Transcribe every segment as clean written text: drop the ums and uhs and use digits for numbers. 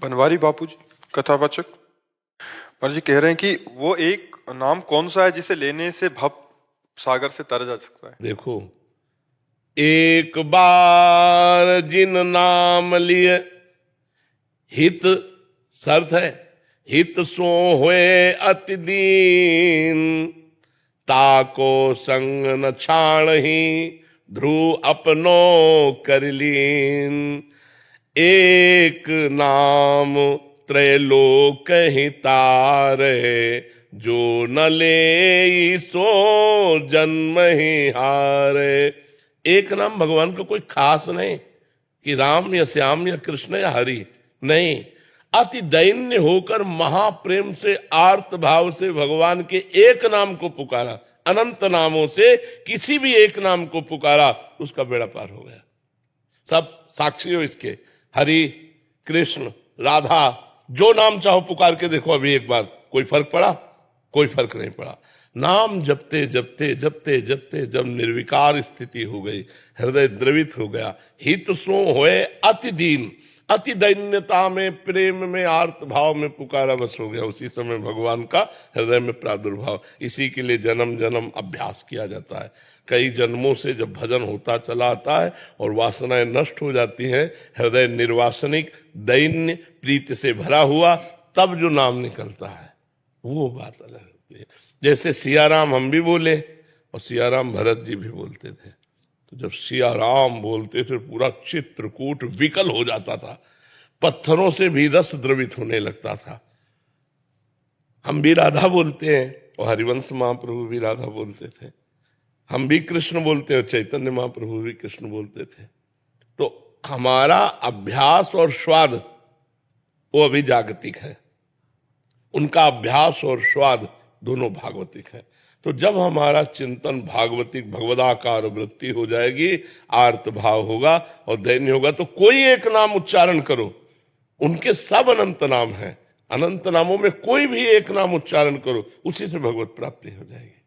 बनवारी बापू जी, कथावाचक। महाराज जी कह रहे हैं कि वो एक नाम कौन सा है जिसे लेने से भव सागर से तर जा सकता है। देखो, एक बार जिन नाम लिए हित, शर्त है, हित सो हुए अति दीन, ताको संग न छाण ही ध्रुव अपनो कर लीन। एक नाम त्रैलोक हितारे, जो न ले सो जन्म ही हारे। एक नाम भगवान का कोई खास नहीं कि राम या श्याम या कृष्ण या हरि, नहीं। अति दैन्य होकर महाप्रेम से आर्त भाव से भगवान के एक नाम को पुकारा, अनंत नामों से किसी भी एक नाम को पुकारा, उसका बेड़ा पार हो गया। सब साक्षी हो इसके, हरि, कृष्ण, राधा, जो नाम चाहो पुकार के देखो अभी एक बार, कोई फर्क पड़ा? कोई फर्क नहीं पड़ा। नाम जपते जपते जपते जपते जब निर्विकार स्थिति हो गई, हृदय द्रवित हो गया, हित सो होए अति दीन, अति दैन्यता में, प्रेम में, आर्त भाव में पुकारा, बस हो गया। उसी समय भगवान का हृदय में प्रादुर्भाव। इसी के लिए जन्म जन्म अभ्यास किया जाता है। कई जन्मों से जब भजन होता चला आता है और वासनाएं नष्ट हो जाती हैं, हृदय निर्वासनिक दैन्य प्रीति से भरा हुआ, तब जो नाम निकलता है वो बात अलग होती है। जैसे सियाराम हम भी बोले और सियाराम भरत जी भी बोलते थे, तो जब सियाराम बोलते थे पूरा चित्रकूट विकल हो जाता था, पत्थरों से भी रस द्रवित होने लगता था। हम भी राधा बोलते हैं और हरिवंश महाप्रभु भी राधा बोलते थे, हम भी कृष्ण बोलते हैं, चैतन्य महाप्रभु भी कृष्ण बोलते थे। तो हमारा अभ्यास और स्वाद वो अभी जागतिक है, उनका अभ्यास और स्वाद दोनों भागवतिक है। तो जब हमारा चिंतन भागवतिक भगवदाकार वृत्ति हो जाएगी, आर्त भाव होगा और दैन्य होगा, तो कोई एक नाम उच्चारण करो, उनके सब अनंत नाम हैं, अनंत नामों में कोई भी एक नाम उच्चारण करो, उसी से भगवत प्राप्ति हो जाएगी।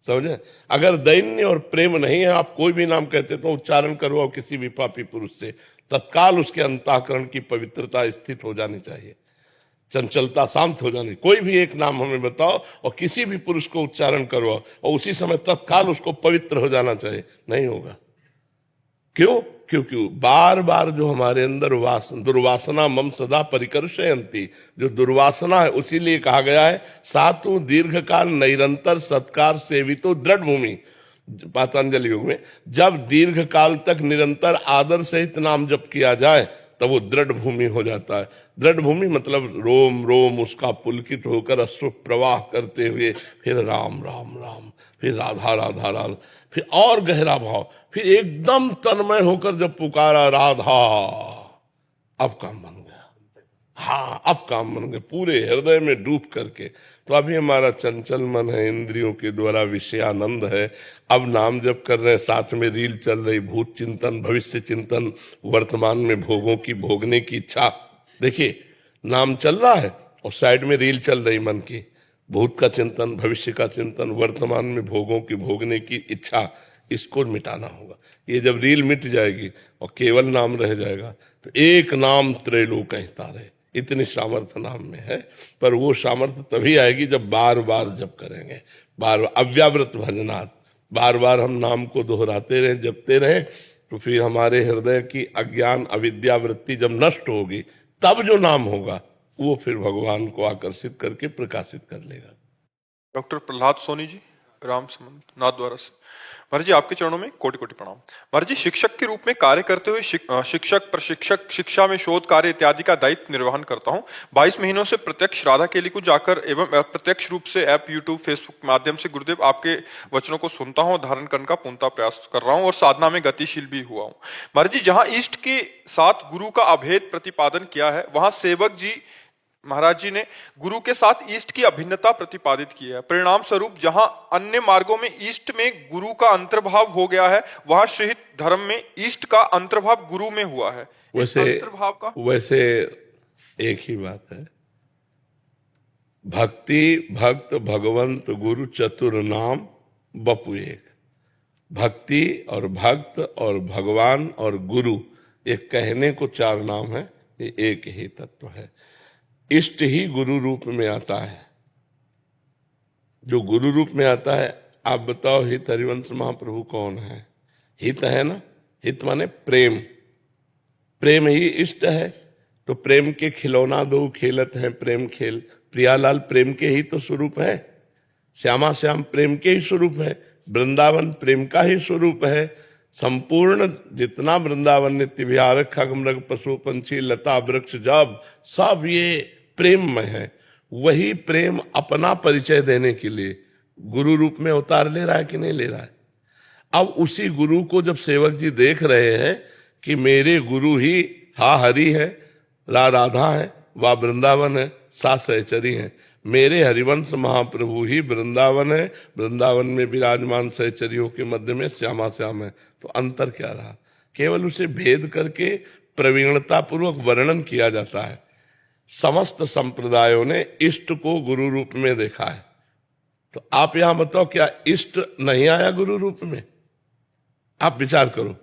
समझे? अगर दैन्य और प्रेम नहीं है, आप कोई भी नाम कहते तो उच्चारण करो किसी भी पापी पुरुष से, तत्काल उसके अंतःकरण की पवित्रता स्थित हो जानी चाहिए, चंचलता शांत हो जानी। कोई भी एक नाम हमें बताओ और किसी भी पुरुष को उच्चारण करो और उसी समय तत्काल उसको पवित्र हो जाना चाहिए, नहीं होगा। क्यों? क्योंकि बार बार जो हमारे अंदर दुर्वासना मम सदा परिकर्षयन्ति, जो दुर्वासना है, उसीलिए कहा गया है सातु दीर्घकाल निरंतर सत्कार सेवितो दृढ़ भूमि। पातंजलि योग में जब दीर्घ काल तक निरंतर आदर सहित नाम जप किया जाए तब वो दृढ़ भूमि हो जाता है। दृढ़ भूमि मतलब रोम रोम उसका पुलकित होकर अश्रु प्रवाह करते हुए फिर राम राम राम, फिर राधा राधा राधा, फिर और गहरा भाव, फिर एकदम तन्मय होकर जब पुकारा राधा, अब काम बन गया। हाँ, अब काम बन गया, पूरे हृदय में डूब करके। तो अभी हमारा चंचल मन है, इंद्रियों के द्वारा विषयानंद है। अब नाम जप कर रहे हैं, साथ में रील चल रही, भूत चिंतन, भविष्य चिंतन, वर्तमान में भोगों की भोगने की इच्छा। देखिए, नाम चल रहा है और साइड में रील चल रही मन की, भूत का चिंतन, भविष्य का चिंतन, वर्तमान में भोगों की भोगने की इच्छा, इसको मिटाना होगा। ये जब रील मिट जाएगी और केवल नाम रह जाएगा, तो एक नाम त्रैलोक हितारे, इतनी सामर्थ्य नाम में है। पर वो सामर्थ्य तभी आएगी जब बार बार जप करेंगे, बार बार अव्यावृत भजनात्, बार बार हम नाम को दोहराते रहें, जपते रहें, तो फिर हमारे हृदय की अज्ञान अविद्या वृत्ति जब नष्ट होगी, तब जो नाम होगा वो फिर भगवान को आकर्षित करके प्रकाशित कर लेगा। डॉक्टर प्रहलाद सोनी जी, राम समंत नाथद्वारा से। महाराज जी, आपके चरणों में कोटि कोटि प्रणाम। महाराज जी, शिक्षक के रूप में कार्य करते हुए शिक्षक, प्रशिक्षक, शिक्षा में शोध कार्य इत्यादि का दायित्व निर्वहन करता हूं। 22 महीनों से प्रत्यक्ष राधा केली को जाकर एवं प्रत्यक्ष रूप से ऐप, यूट्यूब, फेसबुक के माध्यम से गुरुदेव आपके वचनों को सुनता हूं, धारण करने का पूर्णतः प्रयास कर रहा हूं और साधना में गतिशील भी हुआ हूं। महाराज जी, जहां इष्ट के साथ गुरु का अभेद प्रतिपादन किया है, वहां सेवक जी महाराज जी ने गुरु के साथ ईष्ट की अभिन्नता प्रतिपादित की है। परिणाम स्वरूप जहां अन्य मार्गों में ईष्ट में गुरु का अंतर्भाव हो गया है, वहां शहीद धर्म में ईष्ट का अंतर्भाव गुरु में हुआ है। वैसे एक ही बात है, भक्ति भक्त भगवंत गुरु चतुर नाम बपु एक। भक्ति और भक्त और भगवान और गुरु, एक कहने को चार नाम है, ये एक ही तत्व है। इष्ट ही गुरु रूप में आता है। जो गुरु रूप में आता है, आप बताओ हित हरिवंश महाप्रभु कौन है? हित है ना, हित माने प्रेम, प्रेम ही इष्ट है। तो प्रेम के खिलौना दो खेलत है प्रेम खेल, प्रियालाल प्रेम के ही तो स्वरूप है, श्यामा श्याम प्रेम के ही स्वरूप है, वृंदावन प्रेम का ही स्वरूप है। संपूर्ण जितना वृंदावन नित्य विहार खगमृग पशु पंछी लता वृक्ष जब सब ये प्रेम में है। वही प्रेम अपना परिचय देने के लिए गुरु रूप में अवतार ले रहा है कि नहीं ले रहा है? अब उसी गुरु को जब सेवक जी देख रहे हैं कि मेरे गुरु ही हा हरि है, राधा है, वा वृंदावन है, सा सहचरी है, मेरे हरिवंश महाप्रभु ही वृंदावन है, वृंदावन में विराजमान सहचरियों के मध्य में श्यामा श्याम है। तो अंतर क्या रहा? केवल उसे भेद करके प्रवीणता पूर्वक वर्णन किया जाता है। समस्त संप्रदायों ने इष्ट को गुरु रूप में देखा है। तो आप यहां बताओ, क्या इष्ट नहीं आया गुरु रूप में? आप विचार करो।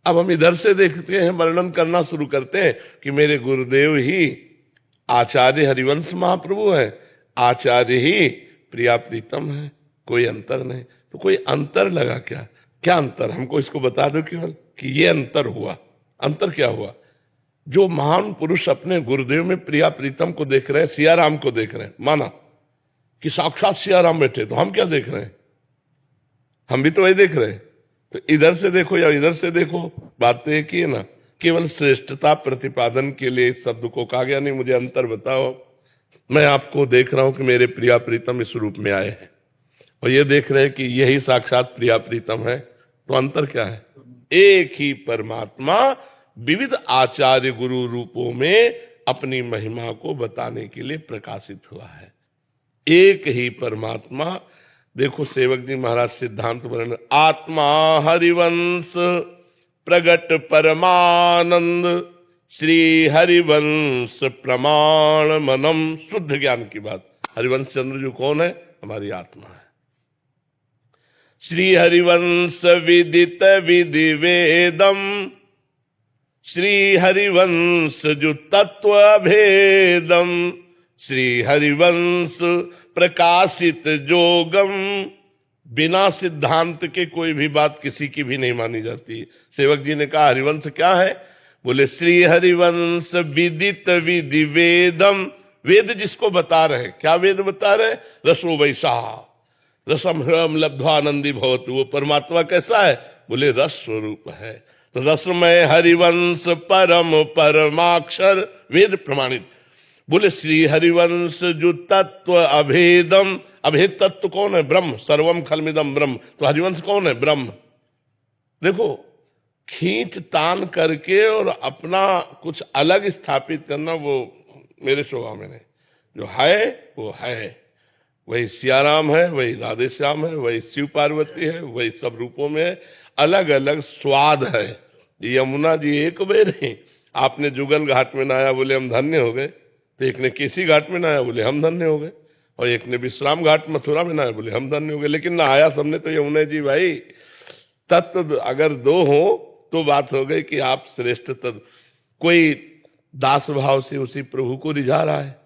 अब हम इधर से देखते हैं, वर्णन करना शुरू करते हैं कि मेरे गुरुदेव ही आचार्य हरिवंश महाप्रभु है, आचार्य ही प्रिया प्रीतम है, कोई अंतर नहीं। तो कोई अंतर लगा क्या? क्या अंतर? हमको इसको बता दो केवल कि ये अंतर हुआ। अंतर क्या हुआ? जो महान पुरुष अपने गुरुदेव में प्रिया प्रीतम को देख रहे हैं, सिया राम को देख रहे हैं, माना कि साक्षात सिया राम बैठे, तो हम क्या देख रहे हैं? हम भी तो वही देख रहे हैं। तो इधर से देखो या इधर से देखो, बात तो एक ही है ना। केवल श्रेष्ठता प्रतिपादन के लिए इस शब्द को कहा गया। नहीं, मुझे अंतर बताओ। मैं आपको देख रहा हूं कि मेरे प्रिया प्रीतम इस रूप में आए हैं, और ये देख रहे हैं कि यही साक्षात प्रिया प्रीतम है। तो अंतर क्या है? एक ही परमात्मा विविध आचार्य गुरु रूपों में अपनी महिमा को बताने के लिए प्रकाशित हुआ है। एक ही परमात्मा। देखो सेवक जी महाराज सिद्धांत वर्णन, आत्मा हरिवंश प्रगट परमानंद श्री हरिवंश प्रमाण मनम। शुद्ध ज्ञान की बात। हरिवंश चंद्र जो कौन है? हमारी आत्मा है। श्री हरिवंश विदित विधि वेदम, श्री हरिवंश जो तत्व भेदम, श्री हरिवंश प्रकाशित जोगम। बिना सिद्धांत के कोई भी बात किसी की भी नहीं मानी जाती। सेवक जी ने कहा हरिवंश क्या है? बोले श्री हरिवंश विदित विधि वेदम। वेद जिसको बता रहे, क्या वेद बता रहे? रसो वैसा रसम ह्रम लब्ध्वानंदी भवतु। वो परमात्मा कैसा है? बोले रस स्वरूप है। तो रसमय हरिवंश परम परमाक्षर वेद प्रमाणित। बोले श्री हरिवंश जो तत्व अभेदम। अभेद तत्व कौन है? ब्रह्म। सर्वम खलमिदम ब्रह्म। तो हरिवंश कौन है? ब्रह्म। देखो, खींच तान करके और अपना कुछ अलग स्थापित करना वो मेरे स्वभाव में नहीं। जो है वो है। वही सियाराम है, वही राधे श्याम है, वही शिव पार्वती है, वही सब रूपों में है। अलग अलग स्वाद है। यमुना जी एक बेर ही, आपने जुगल घाट में नहाया, बोले हम धन्य हो गए। तो एक ने केसी घाट में नहाया, बोले हम धन्य हो गए। और एक ने विश्राम घाट मथुरा में नहाया, बोले हम धन्य हो गए। लेकिन नहाया सबने तो यमुना जी भाई। तत्व अगर दो हो तो बात हो गई कि आप श्रेष्ठ तत्व। कोई दास भाव से उसी प्रभु को रिझा रहा है,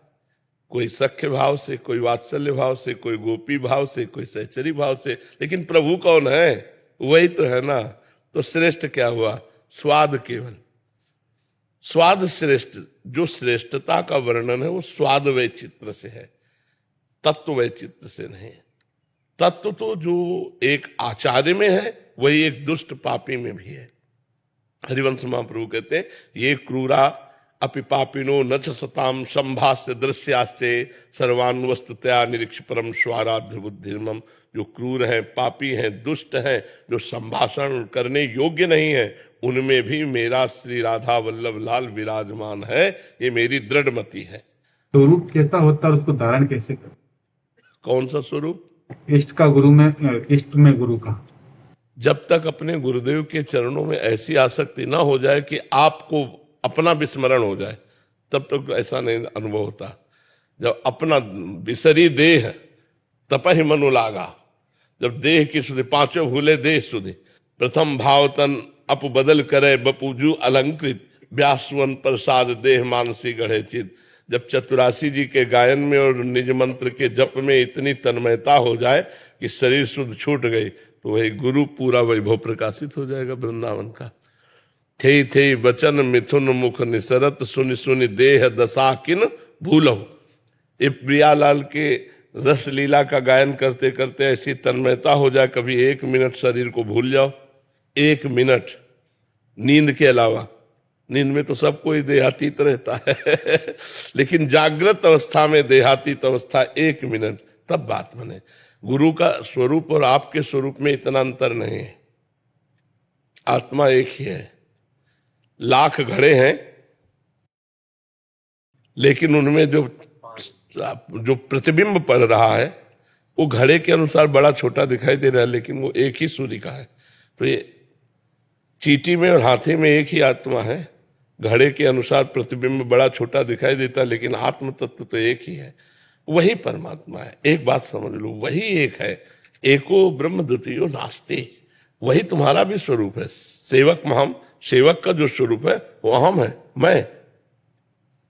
कोई सख्य भाव से, कोई वात्सल्य भाव से, कोई गोपी भाव से, कोई सहचरी भाव से। लेकिन प्रभु कौन है? वही तो है ना। तो श्रेष्ठ क्या हुआ? स्वाद। केवल स्वाद श्रेष्ठ। जो श्रेष्ठता का वर्णन है वो स्वाद वैचित्र से है, तत्व वैचित्र से नहीं। तत्व तो जो एक आचार्य में है वही एक दुष्ट पापी में भी है। हरिवंश महाप्रभु कहते हैं ये क्रूरा अपि पापिनो न च सताम संभाष्य दृश्यास्ते सर्वान् वस्तुतया निरीक्ष परम स्वाराध्य बुद्धिर्मम। जो क्रूर हैं, पापी हैं, दुष्ट हैं, जो संभाषण करने योग्य नहीं है, उनमें भी मेरा श्री राधा वल्लभ लाल विराजमान है। ये मेरी दृढ़ मति है। स्वरूप कैसा होता है, उसको धारण कैसे करें? कौन सा स्वरूप? इष्ट का गुरु में, इष्ट में गुरु का। जब तक अपने गुरुदेव के चरणों में ऐसी आसक्ति ना हो जाए कि आपको अपना विस्मरण हो जाए, तब तक ऐसा नहीं अनुभव होता। जब अपना विसरी देह तपहि मनु लागा। जब देह की सुधि, पांचों भूले देह सुधि, प्रथम भाव तन अप बदल करे बपूजू अलंकृत, व्यासवन प्रसाद देह मानसी गढ़े चित। जब चतुरासी जी के गायन में और निज मंत्र के जप में इतनी तन्मयता हो जाए कि शरीर शुद्ध छूट गई, तो वही गुरु पूरा वैभव प्रकाशित हो जाएगा वृंदावन का। थे थे वचन मिथुन मुख निसरत, सुनि सुनि देह दशा किन भूलो। ये प्रियालाल के रस लीला का गायन करते करते ऐसी तन्मयता हो जाए, कभी 1 मिनट शरीर को भूल जाओ, 1 मिनट, नींद के अलावा। नींद में तो सब कोई देहातीत रहता है लेकिन जागृत अवस्था में देहातीत अवस्था 1 मिनट, तब बात बने। गुरु का स्वरूप और आपके स्वरूप में इतना अंतर नहीं है, आत्मा एक ही है। लाख घड़े हैं, लेकिन उनमें जो प्रतिबिंब पड़ रहा है वो घड़े के अनुसार बड़ा छोटा दिखाई दे रहा है, लेकिन वो एक ही सूर्य का है। तो ये चींटी में और हाथी में एक ही आत्मा है, घड़े के अनुसार प्रतिबिंब बड़ा छोटा दिखाई देता है, लेकिन आत्म तत्व तो एक ही है, वही परमात्मा है। एक बात समझ लो, वही एक है, एको ब्रह्म द्वितीयो नास्ति। वही तुम्हारा भी स्वरूप है। सेवक महम, सेवक का जो स्वरूप है वो अहम है, मैं,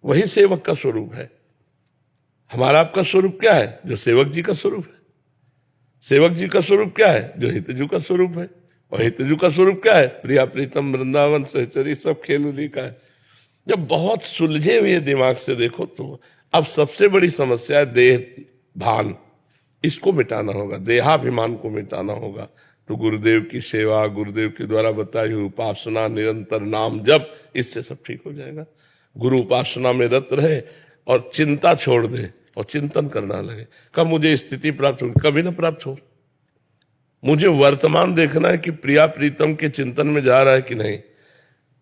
वही सेवक का स्वरूप है। हमारा आपका स्वरूप क्या है? जो सेवक जी का स्वरूप है। सेवक जी का स्वरूप क्या है? जो हितजू का स्वरूप है। और हितजू का स्वरूप क्या है? प्रिया प्रीतम वृंदावन सहचरी सब खेल उन्हीं का है। जब बहुत सुलझे हुए दिमाग से देखो तो अब सबसे बड़ी समस्या है देह भान, इसको मिटाना होगा, देहाभिमान को मिटाना होगा। तो गुरुदेव की सेवा, गुरुदेव के द्वारा बताई हुई उपासना, निरंतर नाम जप, इससे सब ठीक हो जाएगा। गुरु उपासना में रत रहे और चिंता छोड़ दे और चिंतन करना लगे। कब मुझे स्थिति प्राप्त होगी? कभी ना प्राप्त हो। मुझे वर्तमान देखना है कि प्रिया प्रीतम के चिंतन में जा रहा है कि नहीं।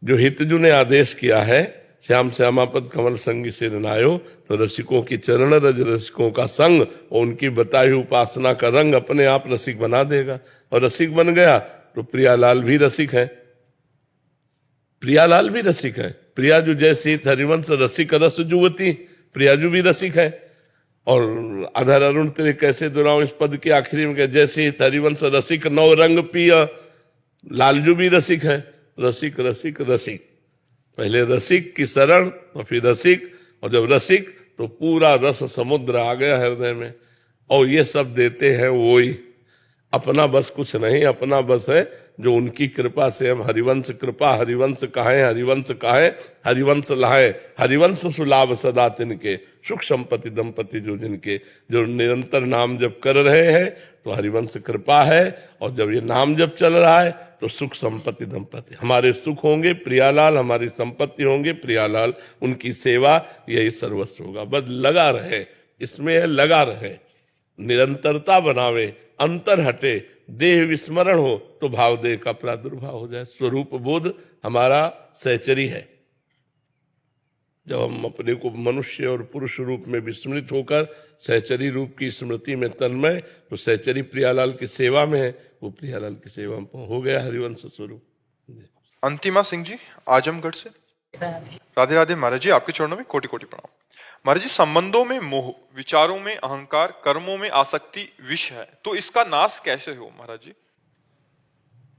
जो हितजू ने आदेश किया है श्याम श्यामापद कमल संगी सिर नायो, तो रसिकों की चरण रज रसिकों का संग और उनकी बताई हुई उपासना का रंग अपने आप रसिक बना देगा। और रसिक बन गया तो प्रियालाल भी रसिक है, प्रियालाल भी रसिक है। प्रियाजू जैसी हरिवंश रसिक रस जुवती, प्रियाजू भी रसिक है। और अधर अरुण तेरे कैसे दुराऊं, इस पद के आखिरी में जैसे हरिवंश रसिक नौ रंग पिया, लालजू भी रसिक है। रसिक रसिक रसिक, पहले रसिक की शरण और फिर रसिक, और जब रसिक तो पूरा रस समुद्र आ गया हृदय में। और ये सब देते हैं वही, अपना बस कुछ नहीं, अपना बस है जो उनकी कृपा से हम हरिवंश कृपा, हरिवंश कहें, हरिवंश कहें, हरिवंश लाए, हरिवंश सुलाभ सदा तिनके, सुख संपत्ति दंपति जो जिनके, जो निरंतर नाम जप कर रहे हैं तो हरिवंश कृपा है। और जब ये नाम जप चल रहा है तो सुख संपत्ति दंपति, हमारे सुख होंगे प्रियालाल, हमारी संपत्ति होंगे प्रियालाल, उनकी सेवा यही सर्वस्व होगा। बस लगा रहे, इसमें लगा रहे, निरंतरता बनावे, अंतर हटे, देह विस्मरण हो तो भाव देह का प्रादुर्भाव हो जाए। स्वरूप बोध हमारा सहचरी है। जब हम अपने को मनुष्य और पुरुष रूप में विस्मृत होकर सहचरी रूप की स्मृति में तन्मय, तो सहचरी प्रियालाल की सेवा में है, वो प्रियालाल की सेवा में हो गया हरिवंश स्वरूप। अंतिमा सिंह जी आजमगढ़ से। राधे राधे महाराज जी, आपके चरणों में कोटि कोटि प्रणाम। महाराज जी, संबंधों में मोह, विचारों में अहंकार, कर्मों में आसक्ति विष है, तो इसका नाश कैसे हो महाराज जी?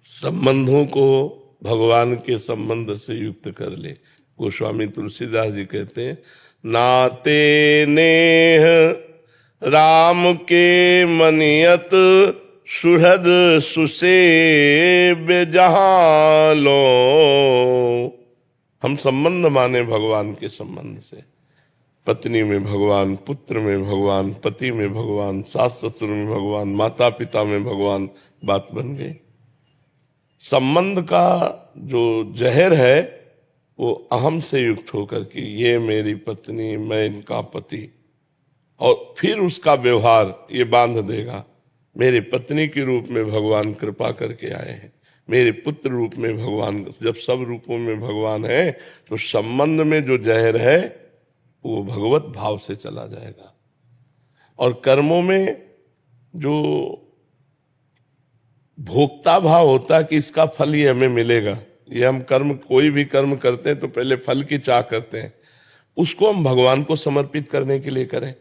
संबंधों को भगवान के संबंध से युक्त कर ले। गोस्वामी तुलसीदास जी कहते हैं, नाते नेह राम के मनियत, सुहृद सुसेव्य जहां लो। हम संबंध माने भगवान के संबंध से, पत्नी में भगवान, पुत्र में भगवान, पति में भगवान, सास ससुर में भगवान, माता पिता में भगवान, बात बन गई। संबंध का जो जहर है वो अहम से युक्त होकर के, ये मेरी पत्नी, मैं इनका पति, और फिर उसका व्यवहार ये बांध देगा। मेरे पत्नी के रूप में भगवान कृपा करके आए हैं, मेरे पुत्र रूप में भगवान, जब सब रूपों में भगवान है तो संबंध में जो जहर है वो भगवत भाव से चला जाएगा। और कर्मों में जो भोक्ता भाव होता है कि इसका फल ये हमें मिलेगा, ये हम कर्म, कोई भी कर्म करते हैं तो पहले फल की चाह करते हैं, उसको हम भगवान को समर्पित करने के लिए करें।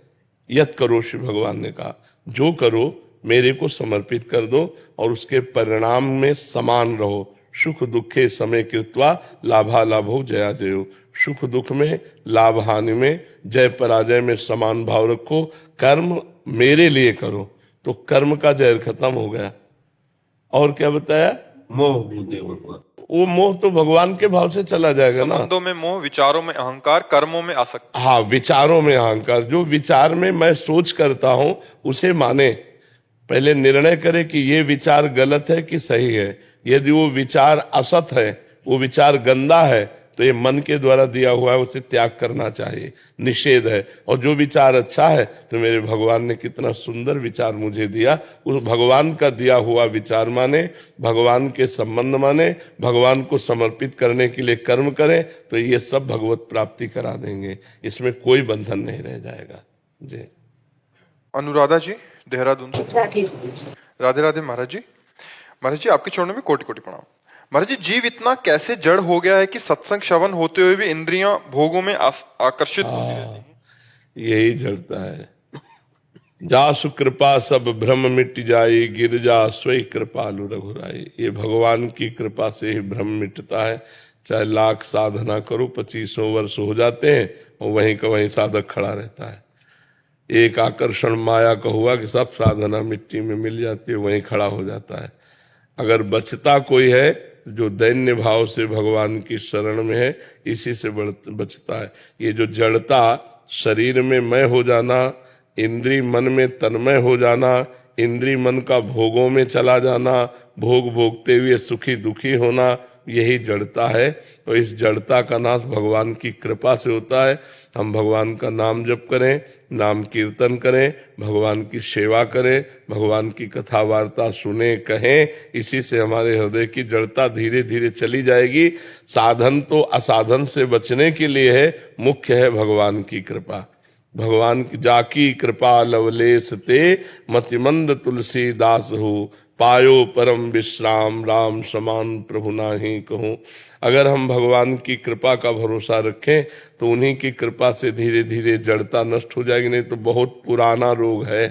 यत करो, श्री भगवान ने कहा, जो करो मेरे को समर्पित कर दो और उसके परिणाम में समान रहो, सुख दुखे समय कृत्वा लाभा लाभो जया जयो। सुख दुख में, लाभ हानि में, जय पराजय में समान भाव रखो। कर्म मेरे लिए करो, तो कर्म का जहर खत्म हो गया। और क्या बताया? मोह बुद्धि भगवान। वो मोह तो भगवान के भाव से चला जाएगा ना। संबंधों में मोह, विचारों में अहंकार, कर्मों में आसक्ति। हाँ, विचारों में अहंकार। जो विचार में मैं सोच करता हूं उसे माने, पहले निर्णय करे कि ये विचार गलत है कि सही है। यदि वो विचार असत है, वो विचार गंदा है, तो ये मन के द्वारा दिया हुआ है, उसे त्याग करना चाहिए, निषेध है। और जो विचार अच्छा है, तो मेरे भगवान ने कितना सुंदर विचार मुझे दिया, उस भगवान का दिया हुआ विचार माने, भगवान के संबंध माने, भगवान को समर्पित करने के लिए कर्म करें, तो ये सब भगवत प्राप्ति करा देंगे। इसमें कोई बंधन नहीं रह जाएगा जी। अनुराधा जी देहरादून से। राधे राधे महाराज जी। महाराज जी आपके चरणों में कोटि कोटि प्रणाम। महाराज जी, जीव इतना कैसे जड़ हो गया है कि सत्संग श्रवण होते हुए भी इंद्रियां भोगों में आकर्षित होती रहती हैं? यही जड़ता है। जासु कृपा सब भ्रम मिट जाए, गिरजा स्वयं कृपालु रघुराई। ये भगवान की कृपा से ही भ्रम मिटता है। चाहे लाख साधना करो, 2500 वर्ष हो जाते हैं और वहीं का वहीं साधक खड़ा रहता है। एक आकर्षण माया का हुआ कि सब साधना मिट्टी में मिल जाती है, वहीं खड़ा हो जाता है। अगर बचता कोई है जो दैन्य भाव से भगवान की शरण में है, इसी से बचता है। ये जो जड़ता, शरीर में मैं हो जाना, इंद्री मन में तन्मय हो जाना, इंद्री मन का भोगों में चला जाना, भोग भोगते हुए सुखी दुखी होना, यही जड़ता है। तो इस जड़ता का नाश भगवान की कृपा से होता है। हम भगवान का नाम जप करें, नाम कीर्तन करें, भगवान की सेवा करें, भगवान की कथा वार्ता सुने, कहें, इसी से हमारे हृदय की जड़ता धीरे धीरे चली जाएगी। साधन तो असाधन से बचने के लिए है, मुख्य है भगवान की कृपा। भगवान की जाकी कृपा लवलेश ते, मतिमंद तुलसीदास हो, पायो परम विश्राम, राम समान प्रभु नाही कहूं। अगर हम भगवान की कृपा का भरोसा रखें तो उन्हीं की कृपा से धीरे धीरे जड़ता नष्ट हो जाएगी। नहीं तो बहुत पुराना रोग है,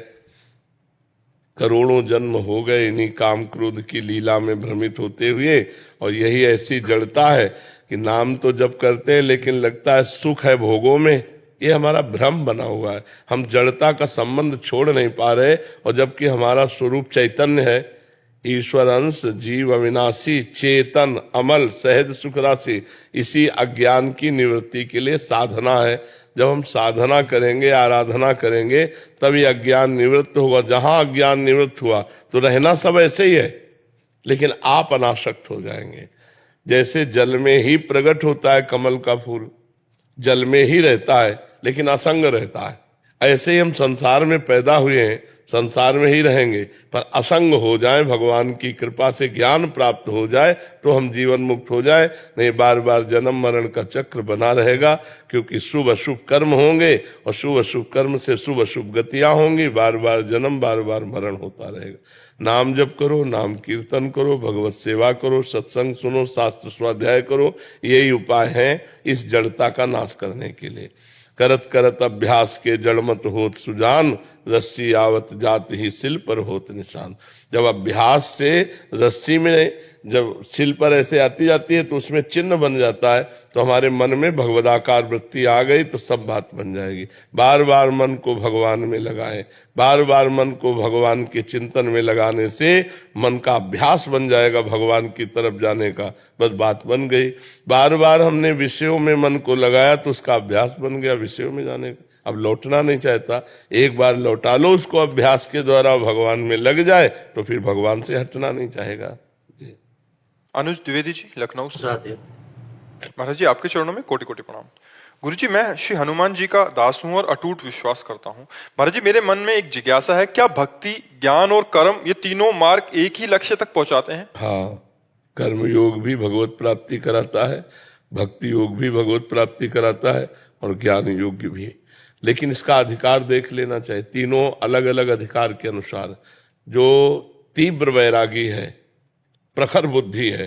करोड़ों जन्म हो गए इन्हीं काम क्रोध की लीला में भ्रमित होते हुए। और यही ऐसी जड़ता है कि नाम तो जप करते हैं लेकिन लगता है सुख है भोगों में। ये हमारा भ्रम बना हुआ है। हम जड़ता का संबंध छोड़ नहीं पा रहे, और जबकि हमारा स्वरूप चैतन्य है, ईश्वर अंश, जीव अविनाशी, चेतन, अमल, सहज सुख राशि। इसी अज्ञान की निवृत्ति के लिए साधना है। जब हम साधना करेंगे, आराधना करेंगे, तभी अज्ञान निवृत्त होगा। जहां अज्ञान निवृत्त हुआ तो रहना सब ऐसे ही है, लेकिन आप अनासक्त हो जाएंगे। जैसे जल में ही प्रकट होता है कमल का फूल, जल में ही रहता है लेकिन असंग रहता है, ऐसे ही हम संसार में पैदा हुए हैं, संसार में ही रहेंगे, पर असंग हो जाए, भगवान की कृपा से ज्ञान प्राप्त हो जाए तो हम जीवन मुक्त हो जाए। नहीं बार बार जन्म मरण का चक्र बना रहेगा, क्योंकि शुभ अशुभ कर्म होंगे और शुभ अशुभ कर्म से शुभ अशुभ गतियां होंगी। बार बार जन्म, बार बार मरण होता रहेगा। नाम जप करो, नाम कीर्तन करो, भगवत सेवा करो, सत्संग सुनो, शास्त्र स्वाध्याय करो। यही उपाय है इस जड़ता का नाश करने के लिए। करत करत अभ्यास के जड़मत होत सुजान, रस्सी आवत जात ही सिल पर होत निशान। जब अभ्यास से रस्सी में जब सिल पर ऐसे आती जाती है तो उसमें चिन्ह बन जाता है, तो हमारे मन में भगवदाकार वृत्ति आ गई तो सब बात बन जाएगी। बार बार मन को भगवान में लगाएं, बार बार मन को भगवान के चिंतन में लगाने से मन का अभ्यास बन जाएगा भगवान की तरफ जाने का। बस बात बन गई। बार बार हमने विषयों में मन को लगाया तो उसका अभ्यास बन गया विषयों में जाने का। अब लौटना नहीं चाहता, एक बार लौटा लो उसको अभ्यास के द्वारा, भगवान में लग जाए तो फिर भगवान से हटना नहीं चाहेगा। अनुज द्विवेदी जी लखनऊ से। राधे। महाराज जी आपके चरणों में कोटि कोटि प्रणाम। गुरु जी, मैं श्री हनुमान जी का दास हूं और अटूट विश्वास करता हूं। महाराज जी, मेरे मन में एक जिज्ञासा है, क्या भक्ति, ज्ञान और कर्म, ये तीनों मार्ग एक ही लक्ष्य तक पहुंचाते हैं? हाँ, कर्म योग भी भगवत प्राप्ति कराता है, भक्ति योग भी भगवत प्राप्ति कराता है, और ज्ञान योग भी। लेकिन इसका अधिकार देख लेना चाहिए, तीनों अलग अलग अधिकार के अनुसार। जो तीव्र वैरागी है, प्रखर बुद्धि है,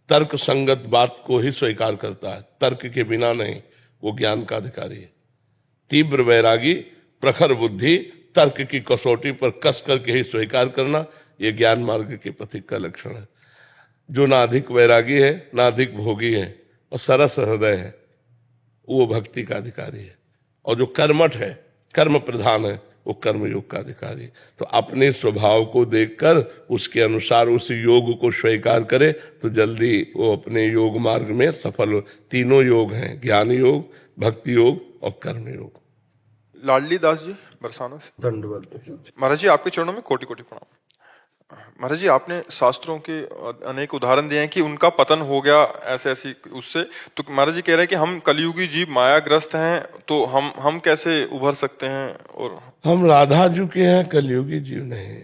तर्क संगत बात को ही स्वीकार करता है, तर्क के बिना नहीं, वो ज्ञान का अधिकारी है। तीव्र वैरागी, प्रखर बुद्धि, तर्क की कसौटी पर कस करके ही स्वीकार करना, ये ज्ञान मार्ग के पथिक का लक्षण है। जो ना अधिक वैरागी है ना अधिक भोगी है और सरस हृदय है, वो भक्ति का अधिकारी है। और जो कर्मठ है, कर्म प्रधान है, वो कर्मयोग का अधिकारी है। तो अपने स्वभाव को देखकर उसके अनुसार उस योग को स्वीकार करे तो जल्दी वो अपने योग मार्ग में सफल हो। तीनों योग हैं, ज्ञान योग, भक्ति योग और कर्म योग। लाडली दास जी बरसाना से। दंडवत। महाराज जी आपके चरणों में कोटि कोटि प्रणाम। महाराज जी आपने शास्त्रों के अनेक उदाहरण दिए हैं कि उनका पतन हो गया ऐसे ऐसी उससे, तो महाराज जी कह रहे हैं कि हम कलयुगी जीव मायाग्रस्त हैं, तो हम कैसे उभर सकते हैं? और हम राधा जी के हैं, कलयुगी जीव नहीं।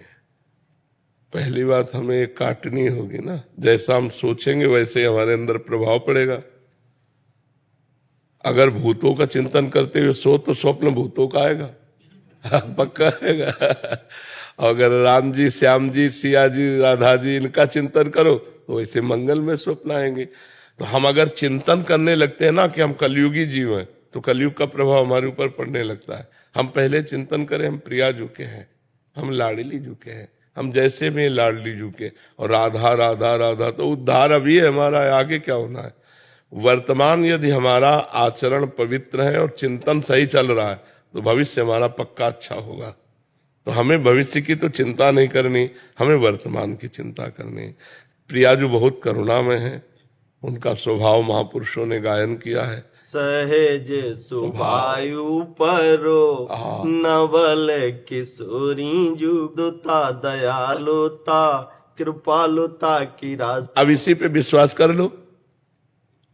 पहली बात हमें ये काटनी होगी ना, जैसा हम सोचेंगे वैसे ही हमारे अंदर प्रभाव पड़ेगा। अगर भूतों का चिंतन करते हुए सो तो स्वप्न भूतों का आएगा, पक्का आएगा। अगर राम जी, श्याम जी, सिया जी, राधा जी इनका चिंतन करो तो वैसे मंगल में स्वप्न आएंगे। तो हम अगर चिंतन करने लगते हैं ना कि हम कलयुगी जीव हैं, तो कलयुग का प्रभाव हमारे ऊपर पड़ने लगता है। हम पहले चिंतन करें हम प्रिया जू के हैं, हम लाडली जू के हैं, हम जैसे में लाडली जू के, और राधा राधा राधा, तो उद्धार अभी है हमारा, आगे क्या होना है। वर्तमान यदि हमारा आचरण पवित्र है और चिंतन सही चल रहा है तो भविष्य हमारा पक्का अच्छा होगा। तो हमें भविष्य की तो चिंता नहीं करनी, हमें वर्तमान की चिंता करनी। प्रिया जो बहुत करुणामय है, उनका स्वभाव महापुरुषों ने गायन किया है। सहज सुभायु परो नवल किशोरी जुदुता दयालुता कृपालुता की राज। अब इसी पे विश्वास कर लो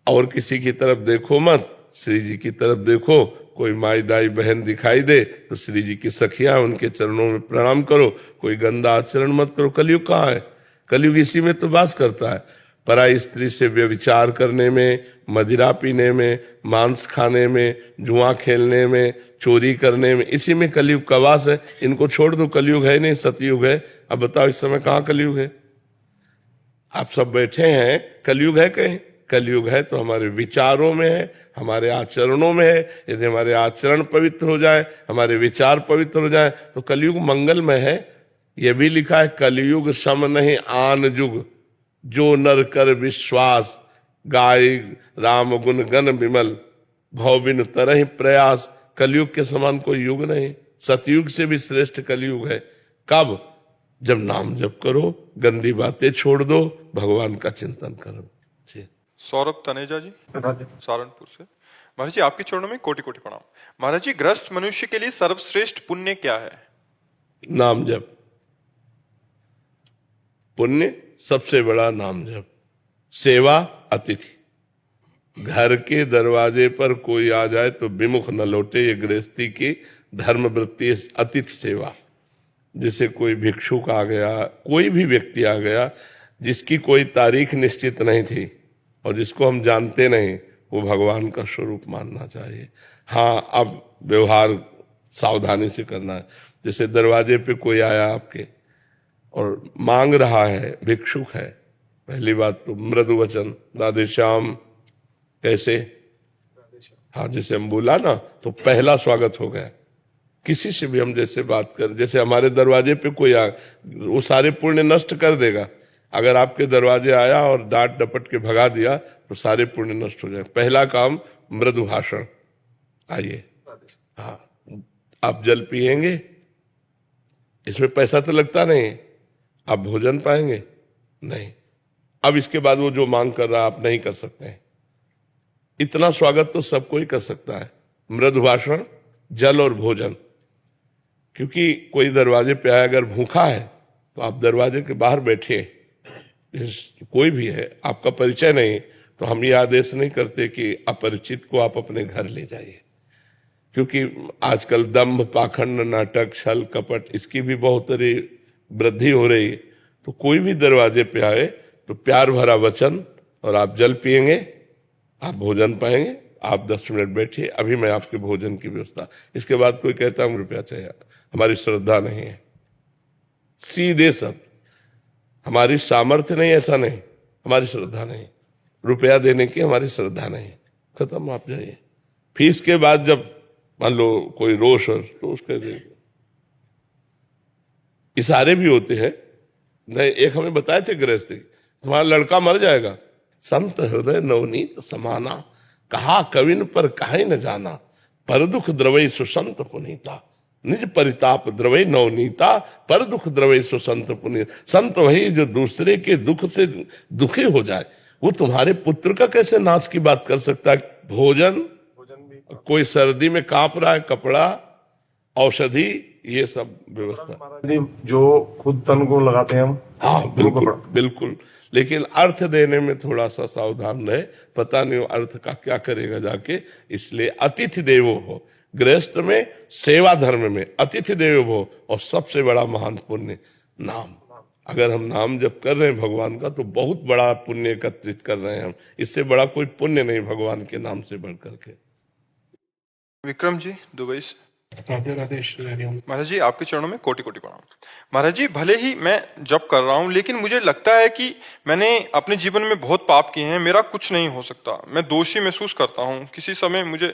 और किसी की तरफ देखो मत, श्री जी की तरफ देखो। कोई माई दाई बहन दिखाई दे तो श्री जी की सखियां, उनके चरणों में प्रणाम करो। कोई गंदा आचरण मत करो। कलयुग कहाँ है? कलयुग इसी में तो वास करता है। पराई स्त्री से व्यभिचार करने में, मदिरा पीने में, मांस खाने में, जुआ खेलने में, चोरी करने में, इसी में कलयुग का वास है। इनको छोड़ दो, कलयुग है नहीं, सतयुग है। अब बताओ इस समय कहाँ कलयुग है? आप सब बैठे हैं, कलयुग है कहीं? कलयुग है तो हमारे विचारों में है, हमारे आचरणों में है। यदि हमारे आचरण पवित्र हो जाए, हमारे विचार पवित्र हो जाए तो कलयुग मंगलमय है। यह भी लिखा है, कलयुग सम नहीं आन युग, जो नर कर विश्वास, गाय राम गुण गण विमल, भव बिन तरहि प्रयास। कलयुग के समान कोई युग नहीं, सतयुग से भी श्रेष्ठ कलयुग है। कब? जब नाम जप करो, गंदी बातें छोड़ दो, भगवान का चिंतन करो। सौरभ तनेजा जी सहारनपुर से। महाराज जी आपके चरणों में कोटि कोटि प्रणाम। महाराज जी ग्रस्त मनुष्य के लिए सर्वश्रेष्ठ पुण्य क्या है? नाम जप। पुण्य सबसे बड़ा नाम जप। सेवा अतिथि। घर के दरवाजे पर कोई आ जाए तो विमुख न लौटे, ये गृहस्थी की धर्म वृत्ति। अतिथि सेवा, जैसे कोई भिक्षुक आ गया, कोई भी व्यक्ति आ गया जिसकी कोई तारीख निश्चित नहीं थी और जिसको हम जानते नहीं, वो भगवान का स्वरूप मानना चाहिए। हाँ, अब व्यवहार सावधानी से करना है। जैसे दरवाजे पे कोई आया आपके और मांग रहा है, भिक्षुक है, पहली बात तो मृदु वचन, राधे श्याम, कैसे, हाँ जैसे हम बोला ना तो पहला स्वागत हो गया। किसी से भी हम जैसे बात कर, जैसे हमारे दरवाजे पे कोई आ, वो सारे पुण्य नष्ट कर देगा। अगर आपके दरवाजे आया और डांट डपट के भगा दिया तो सारे पुण्य नष्ट हो जाए। पहला काम मृदु भाषण। आइए, हाँ, आप जल पिएंगे, इसमें पैसा तो लगता नहीं, आप भोजन पाएंगे नहीं। अब इसके बाद वो जो मांग कर रहा आप नहीं कर सकते हैं। इतना स्वागत तो सब कोई कर सकता है, मृदु भाषण, जल और भोजन। क्योंकि कोई दरवाजे पे आया अगर भूखा है तो आप दरवाजे के बाहर बैठिए। कोई भी है, आपका परिचय नहीं, तो हम ये आदेश नहीं करते कि अपरिचित को आप अपने घर ले जाइए। क्योंकि आजकल दंभ, पाखंड, नाटक, छल, कपट, इसकी भी बहुत वृद्धि हो रही है। तो कोई भी दरवाजे पे आए तो प्यार भरा वचन, और आप जल पिएंगे, आप भोजन पाएंगे, आप 10 मिनट बैठिए, अभी मैं आपके भोजन की व्यवस्था। इसके बाद कोई कहता है रुपया चाहिए, हमारी श्रद्धा नहीं है। सीधे शब्द, हमारी सामर्थ्य नहीं, ऐसा नहीं, हमारी श्रद्धा नहीं, रुपया देने की हमारी श्रद्धा नहीं, खत्म, आप जाइए। फीस के बाद जब मान लो कोई रोष हो तो उसके इशारे भी होते हैं। नहीं, एक हमें बताए थे गृहस्थी, तुम्हारा लड़का मर जाएगा। संत हृदय नवनीत समाना, कहा कविन पर काहे न जाना, पर दुख द्रवई सुसंत पुनीता, निज परिताप द्रवई नवनीता, पर दुख द्रवई सुसंत पुनीत। संत वही जो दूसरे के दुख से दुखी हो जाए, वो तुम्हारे पुत्र का कैसे नाश की बात कर सकता है। भोजन, कोई सर्दी में कांप रहा है, कपड़ा, औषधि, ये सब व्यवस्था। जी जो खुद तन को लगाते हैं हम, हाँ बिल्कुल बिल्कुल, लेकिन अर्थ देने में थोड़ा सा सावधान रहे, पता नहीं वो अर्थ का क्या करेगा जाके। इसलिए अतिथि देवो हो, गृहस्थ में, सेवा धर्म में अतिथि देवो हो, और सबसे बड़ा महान पुण्य नाम। अगर हम नाम जप कर रहे हैं भगवान का, तो बहुत बड़ा पुण्य एकत्रित कर रहे हैं हम। इससे बड़ा कोई पुण्य नहीं भगवान के नाम से बढ़ करके। विक्रम जी दुबई से। महाराज जी आपके चरणों में कोटि कोटि प्रणाम। महाराज जी भले ही मैं जप कर रहा हूँ, लेकिन मुझे लगता है कि मैंने अपने जीवन में बहुत पाप किए हैं, मेरा कुछ नहीं हो सकता, मैं दोषी महसूस करता हूँ। किसी समय मुझे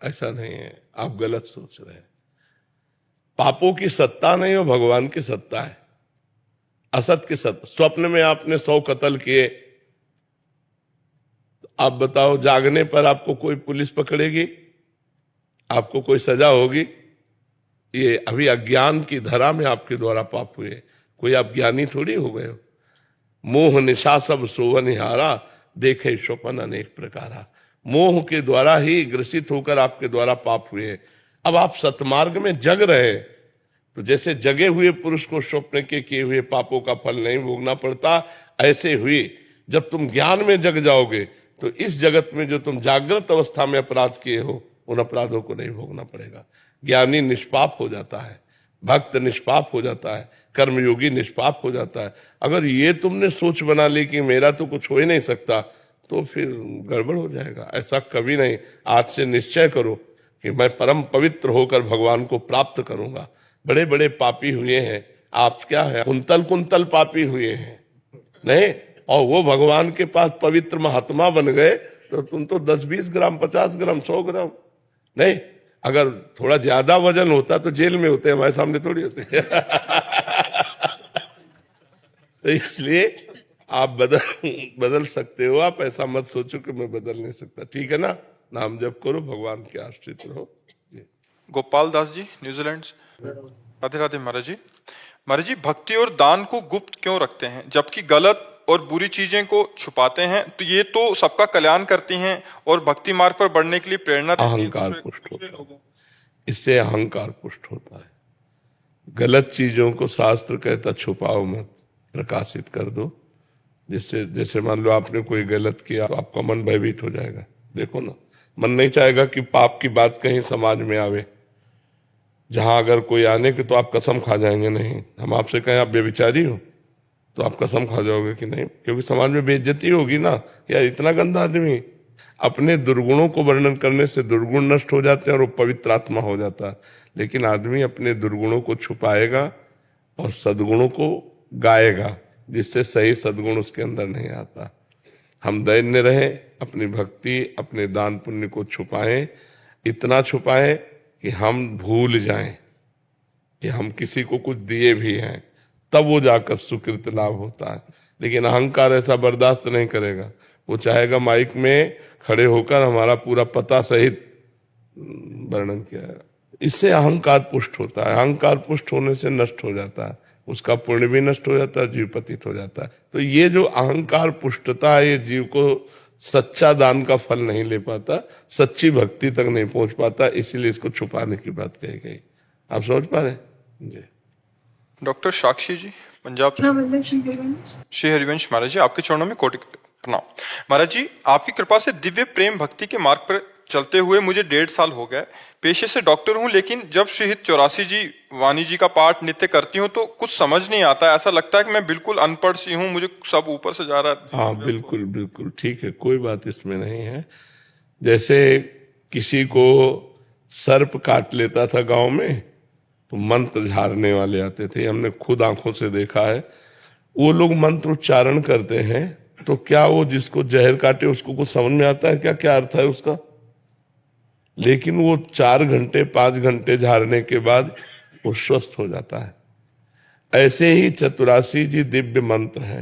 ऐसा नहीं है, आप गलत सोच रहे हैं। पापों की सत्ता नहीं हो, भगवान की सत्ता है। असत की सत्ता, स्वप्न में आपने 100 कत्ल किए, आप बताओ जागने पर आपको कोई पुलिस पकड़ेगी, आपको कोई सजा होगी? ये अभी अज्ञान की धरा में आपके द्वारा पाप हुए, कोई आप ज्ञानी थोड़ी हो गए हो। मोह निशा सब सोवन हारा, देखे स्वपन अनेक प्रकारा। मोह के द्वारा ही ग्रसित होकर आपके द्वारा पाप हुए। अब आप सतमार्ग में जग रहे, तो जैसे जगे हुए पुरुष को स्वप्न के किए हुए पापों का फल नहीं भोगना पड़ता, ऐसे हुई जब तुम ज्ञान में जग जाओगे, तो इस जगत में जो तुम जागृत अवस्था में अपराध किए हो, उन अपराधों को नहीं भोगना पड़ेगा। ज्ञानी निष्पाप हो जाता है, भक्त निष्पाप हो जाता है, कर्मयोगी निष्पाप हो जाता है। अगर ये तुमने सोच बना ली कि मेरा तो कुछ हो ही नहीं सकता, तो फिर गड़बड़ हो जाएगा। ऐसा कभी नहीं। आज से निश्चय करो कि मैं परम पवित्र होकर भगवान को प्राप्त करूंगा। बड़े बड़े पापी हुए हैं, आप क्या है, कुंतल कुंतल पापी हुए हैं नहीं, और वो भगवान के पास पवित्र महात्मा बन गए, तो तुम तो 10-20 ग्राम, 50 ग्राम, 100 ग्राम नहीं। अगर थोड़ा ज्यादा वजन होता तो जेल में होते, हमारे सामने थोड़ी होते। तो इसलिए आप बदल सकते हो। आप ऐसा मत सोचो कि मैं बदल नहीं सकता, ठीक है ना। नाम जप करो, भगवान के आश्रित रहो। गोपाल दास जी न्यूजीलैंड से। राधे राधे महाराज जी। महाराज जी भक्ति और दान को गुप्त क्यों रखते हैं, जबकि गलत और बुरी चीजें को छुपाते हैं? तो ये तो सबका कल्याण करती हैं और भक्ति मार्ग पर बढ़ने के लिए प्रेरणा देती हैं। अहंकार पुष्ट होता है, इससे अहंकार पुष्ट होता है। गलत चीजों को शास्त्र कहता छुपाओ मत, प्रकाशित कर दो। जैसे मान लो आपने कोई गलत किया, तो आपका मन भयभीत हो जाएगा। देखो ना, मन नहीं चाहेगा कि पाप की बात कहीं समाज में आवे। जहां अगर कोई आने के, तो आप कसम खा जाएंगे, नहीं हम आपसे कहें आप बेविचारी हो, तो आप कसम खा जाओगे कि नहीं, क्योंकि समाज में बेइज्जती होगी ना, यार इतना गंदा आदमी। अपने दुर्गुणों को वर्णन करने से दुर्गुण नष्ट हो जाते हैं और वो पवित्र आत्मा हो जाता है। लेकिन आदमी अपने दुर्गुणों को छुपाएगा और सद्गुणों को गाएगा, जिससे सही सद्गुण उसके अंदर नहीं आता। हम दैन्य रहे, अपनी भक्ति, अपने दान पुण्य को छुपाएं, इतना छुपाएं कि हम भूल जाएं कि हम किसी को कुछ दिए भी हैं, तब वो जाकर सुकृत लाभ होता है। लेकिन अहंकार ऐसा बर्दाश्त नहीं करेगा, वो चाहेगा माइक में खड़े होकर हमारा पूरा पता सहित वर्णन किया है। इससे अहंकार पुष्ट होता है। अहंकार पुष्ट होने से नष्ट हो जाता है, उसका पुण्य भी नष्ट हो जाता है, जीव पतित हो जाता है। तो ये जो अहंकार पुष्टता है, ये जीव को सच्चा दान का फल नहीं ले पाता, सच्ची भक्ति तक नहीं पहुंच पाता। इसीलिए इसको छुपाने की बात कही गई। आप समझ पा रहे जी। डॉक्टर साक्षी जी पंजाब से। श्री हरिवंश महाराज जी आपके चरणों में कोटि प्रणाम। महाराज जी आपकी कृपा से दिव्य प्रेम भक्ति के मार्ग पर चलते हुए मुझे 1.5 साल हो गए। पेशे से डॉक्टर हूं, लेकिन जब श्री 84 जी वाणी जी का पाठ नित्य करती हूँ तो कुछ समझ नहीं आता। ऐसा लगता है कि मैं बिल्कुल अनपढ़ सी हूँ, मुझे सब ऊपर से जा रहा है। हाँ बिल्कुल बिल्कुल ठीक है, कोई बात इसमें नहीं है। जैसे किसी को सर्प काट लेता था गांव में, तो मंत्र झाड़ने वाले आते थे, हमने खुद आंखों से देखा है। वो लोग मंत्र उच्चारण करते हैं, तो क्या वो जिसको जहर काटे उसको कुछ समझ में आता है क्या क्या अर्थ है उसका? लेकिन वो 4 घंटे 5 घंटे झाड़ने के बाद वो स्वस्थ हो जाता है। ऐसे ही 84 जी दिव्य मंत्र है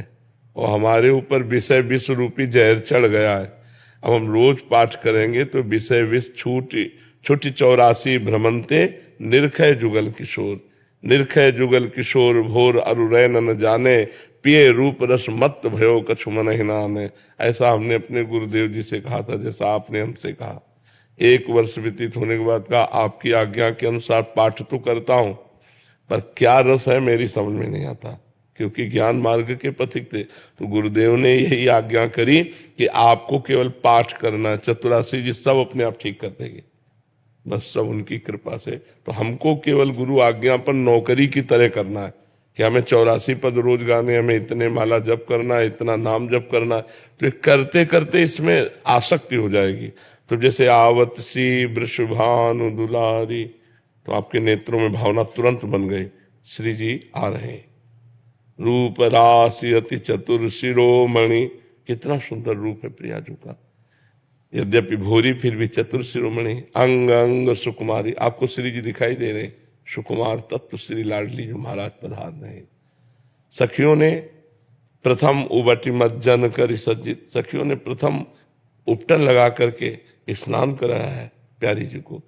और हमारे ऊपर विषय विष रूपी जहर चढ़ गया है। अब हम रोज पाठ करेंगे तो विषय विष छूटी छुटी 84 भ्रमंते निर्खय जुगल किशोर, निर्खय जुगल किशोर भोर अरुरैन न जाने, पिए रूप रस मत भयो कछु मन ही नाने। ऐसा हमने अपने गुरुदेव जी से कहा था, जैसा आपने हमसे कहा। 1 वर्ष व्यतीत होने के बाद कहा आपकी आज्ञा के अनुसार पाठ तो करता हूं, पर क्या रस है मेरी समझ में नहीं आता, क्योंकि ज्ञान मार्ग के पथिक थे। तो गुरुदेव ने यही आज्ञा करी कि आपको केवल पाठ करना, 84 जी सब अपने आप ठीक कर देंगे, बस सब उनकी कृपा से। तो हमको केवल गुरु आज्ञा पर नौकरी की तरह करना है कि हमें 84 पद रोज गाने, हमें इतने माला जप करना है, इतना नाम जप करना है। तो ये करते करते इसमें आसक्ति हो जाएगी। तो जैसे आवत सी वृषभानु दुलारी, तो आपके नेत्रों में भावना तुरंत बन गई, श्री जी आ रहे हैं। रूप राशि अति चतुर शिरोमणि, कितना सुंदर रूप है प्रियाजू का, यद्यपि भोरी फिर भी चतुर शिरोमणि। अंग अंग सुकुमारी, आपको श्री जी दिखाई दे रहे, सुकुमार तत्व श्री लाडली जो महाराज पधार रहे। सखियों ने प्रथम उबटी मज्जन कर सज्जित, सखियों ने प्रथम उपटन लगा करके स्नान कराया है प्यारी जी को।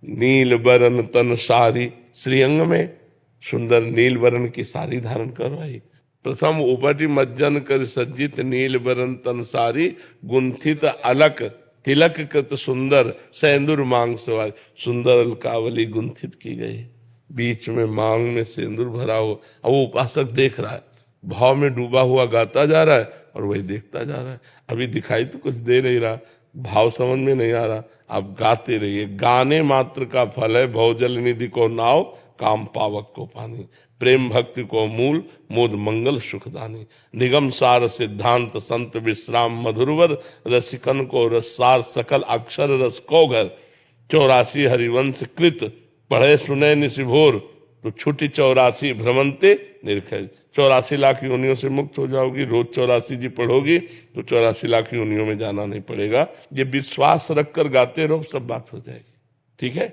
नील बरन तन सारी, श्रीअंग में सुंदर नील वरण की साड़ी धारण करवाई। प्रथम उपटी मज्जन कर सज्जित, नील बरन तन सारी, गुंथित अलक तिलक कृत सुंदर, सेंदूर मांग सवार, सुंदर अलकावली गुंथित की गई। बीच में मांग में सेंदूर भरा हो। अब वो उपासक देख रहा है, भाव में डूबा हुआ गाता जा रहा है और वही देखता जा रहा है। अभी दिखाई तो कुछ दे नहीं रहा, भाव समझ में नहीं आ रहा, आप गाते रहिए। गाने मात्र का फल है, भवजल निधि को नाव, काम पावक को पानी। प्रेम भक्ति को मूल, मोद मंगल सुखदानी। निगम सार सिद्धांत संत विश्राम मधुरवर, रसिकन को रसार सकल अक्षर रस को घर। 84 हरिवंश कृत, पढ़े सुने निशिभोर, तो छुटी 84 भ्रमंते निर्खय। 84 लाख योनियों से मुक्त हो जाओगी, रोज 84 जी पढ़ोगी तो 84 लाख योनियों में जाना नहीं पड़ेगा। ये विश्वास रखकर गाते रहो, सब बात हो जाएगी। ठीक है।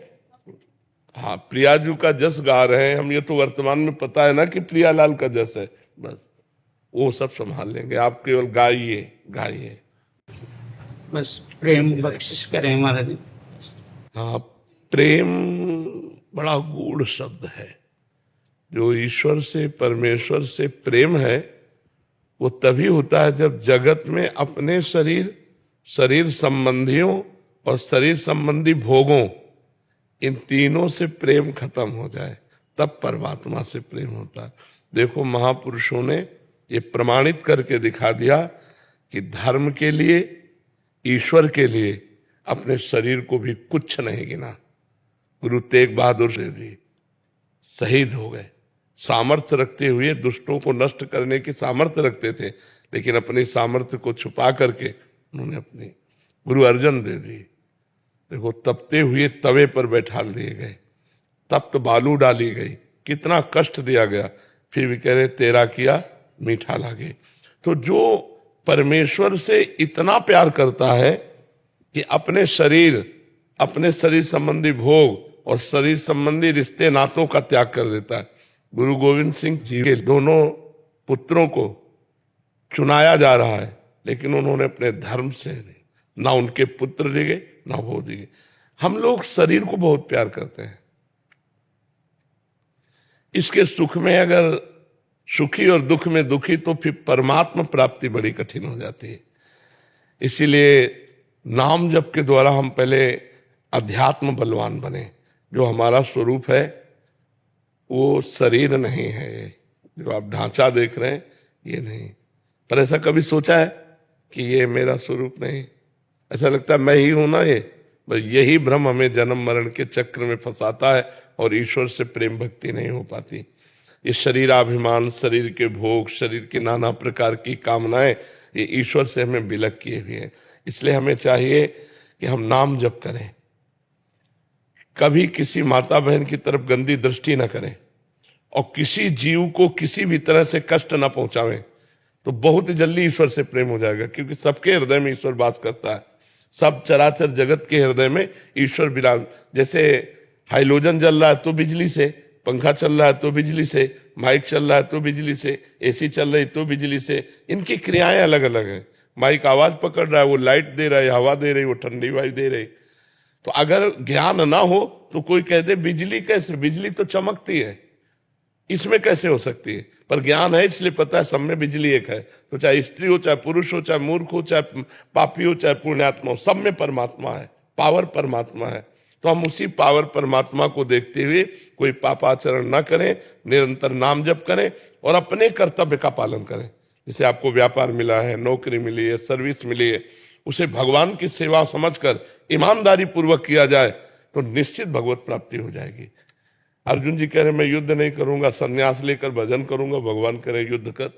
हाँ, प्रियाजू का जस गा रहे हैं हम, ये तो वर्तमान में पता है ना कि प्रियालाल का जस है, बस वो सब संभाल लेंगे। आप केवल गाइए गाइए, बस प्रेम बख्शिश करें महाराज। हाँ, प्रेम बड़ा गूढ़ शब्द है। जो ईश्वर से परमेश्वर से प्रेम है वो तभी होता है जब जगत में अपने शरीर संबंधियों और शरीर संबंधी भोगों, इन तीनों से प्रेम खत्म हो जाए, तब परमात्मा से प्रेम होता है। देखो महापुरुषों ने ये प्रमाणित करके दिखा दिया कि धर्म के लिए, ईश्वर के लिए अपने शरीर को भी कुछ नहीं गिना। गुरु तेग बहादुर जी शहीद हो गए, सामर्थ्य रखते हुए, दुष्टों को नष्ट करने की सामर्थ्य रखते थे, लेकिन अपनी सामर्थ्य को छुपा करके उन्होंने अपनी। गुरु अर्जन देव जी देखो तपते हुए तवे पर बैठा दिए गए, तप्त बालू डाली गई, कितना कष्ट दिया गया, फिर भी कह रहे तेरा किया मीठा लागे। तो जो परमेश्वर से इतना प्यार करता है कि अपने शरीर संबंधी भोग और शरीर संबंधी रिश्ते नातों का त्याग कर देता है। गुरु गोविंद सिंह जी के दोनों पुत्रों को चुनाया जा रहा है, लेकिन उन्होंने अपने धर्म से ना उनके पुत्र दिए ना वो दिए। हम लोग शरीर को बहुत प्यार करते हैं, इसके सुख में अगर सुखी और दुख में दुखी तो फिर परमात्मा प्राप्ति बड़ी कठिन हो जाती है। इसीलिए नाम जप के द्वारा हम पहले अध्यात्म बलवान बने। जो हमारा स्वरूप है वो शरीर नहीं है, जो आप ढांचा देख रहे हैं ये नहीं। पर ऐसा कभी सोचा है कि ये मेरा स्वरूप नहीं? ऐसा लगता है मैं ही हूं ना ये। बस यही भ्रम हमें जन्म मरण के चक्र में फंसाता है और ईश्वर से प्रेम भक्ति नहीं हो पाती। ये शरीराभिमान, शरीर के भोग, शरीर की नाना प्रकार की कामनाएं, ये ईश्वर से हमें विलग किए हुए हैं। इसलिए हमें चाहिए कि हम नाम जप करें, कभी किसी माता बहन की तरफ गंदी दृष्टि न करें और किसी जीव को किसी भी तरह से कष्ट न पहुंचावें, तो बहुत जल्दी ईश्वर से प्रेम हो जाएगा। क्योंकि सबके हृदय में ईश्वर वास करता है, सब चराचर जगत के हृदय में ईश्वर विराज। जैसे हाइड्रोजन जल रहा है तो बिजली से, पंखा चल रहा है तो बिजली से, माइक चल रहा है तो बिजली से, एसी चल रही तो बिजली से। इनकी क्रियाएं अलग अलग हैं। माइक आवाज पकड़ रहा है, वो लाइट दे रहा है, हवा दे रही, वो ठंडी वायु दे रही। तो अगर ज्ञान ना हो तो कोई कह दे बिजली कैसे, बिजली तो चमकती है, इसमें कैसे हो सकती है? पर ज्ञान है इसलिए पता है सब में बिजली एक है। तो चाहे स्त्री हो, चाहे पुरुष हो, चाहे मूर्ख हो, चाहे पापी हो, चाहे पुण्यात्मा हो, सब में परमात्मा है, पावर परमात्मा है। तो हम उसी पावर परमात्मा को देखते हुए कोई पापाचरण ना करें, निरंतर नाम जप करें और अपने कर्तव्य का पालन करें। जैसे आपको व्यापार मिला है, नौकरी मिली है, सर्विस मिली है, उसे भगवान की सेवा समझकर ईमानदारी पूर्वक किया जाए तो निश्चित भगवत प्राप्ति हो जाएगी। अर्जुन जी कह रहे मैं युद्ध नहीं करूंगा, संन्यास लेकर भजन करूंगा। भगवान कह रहे युद्ध कर,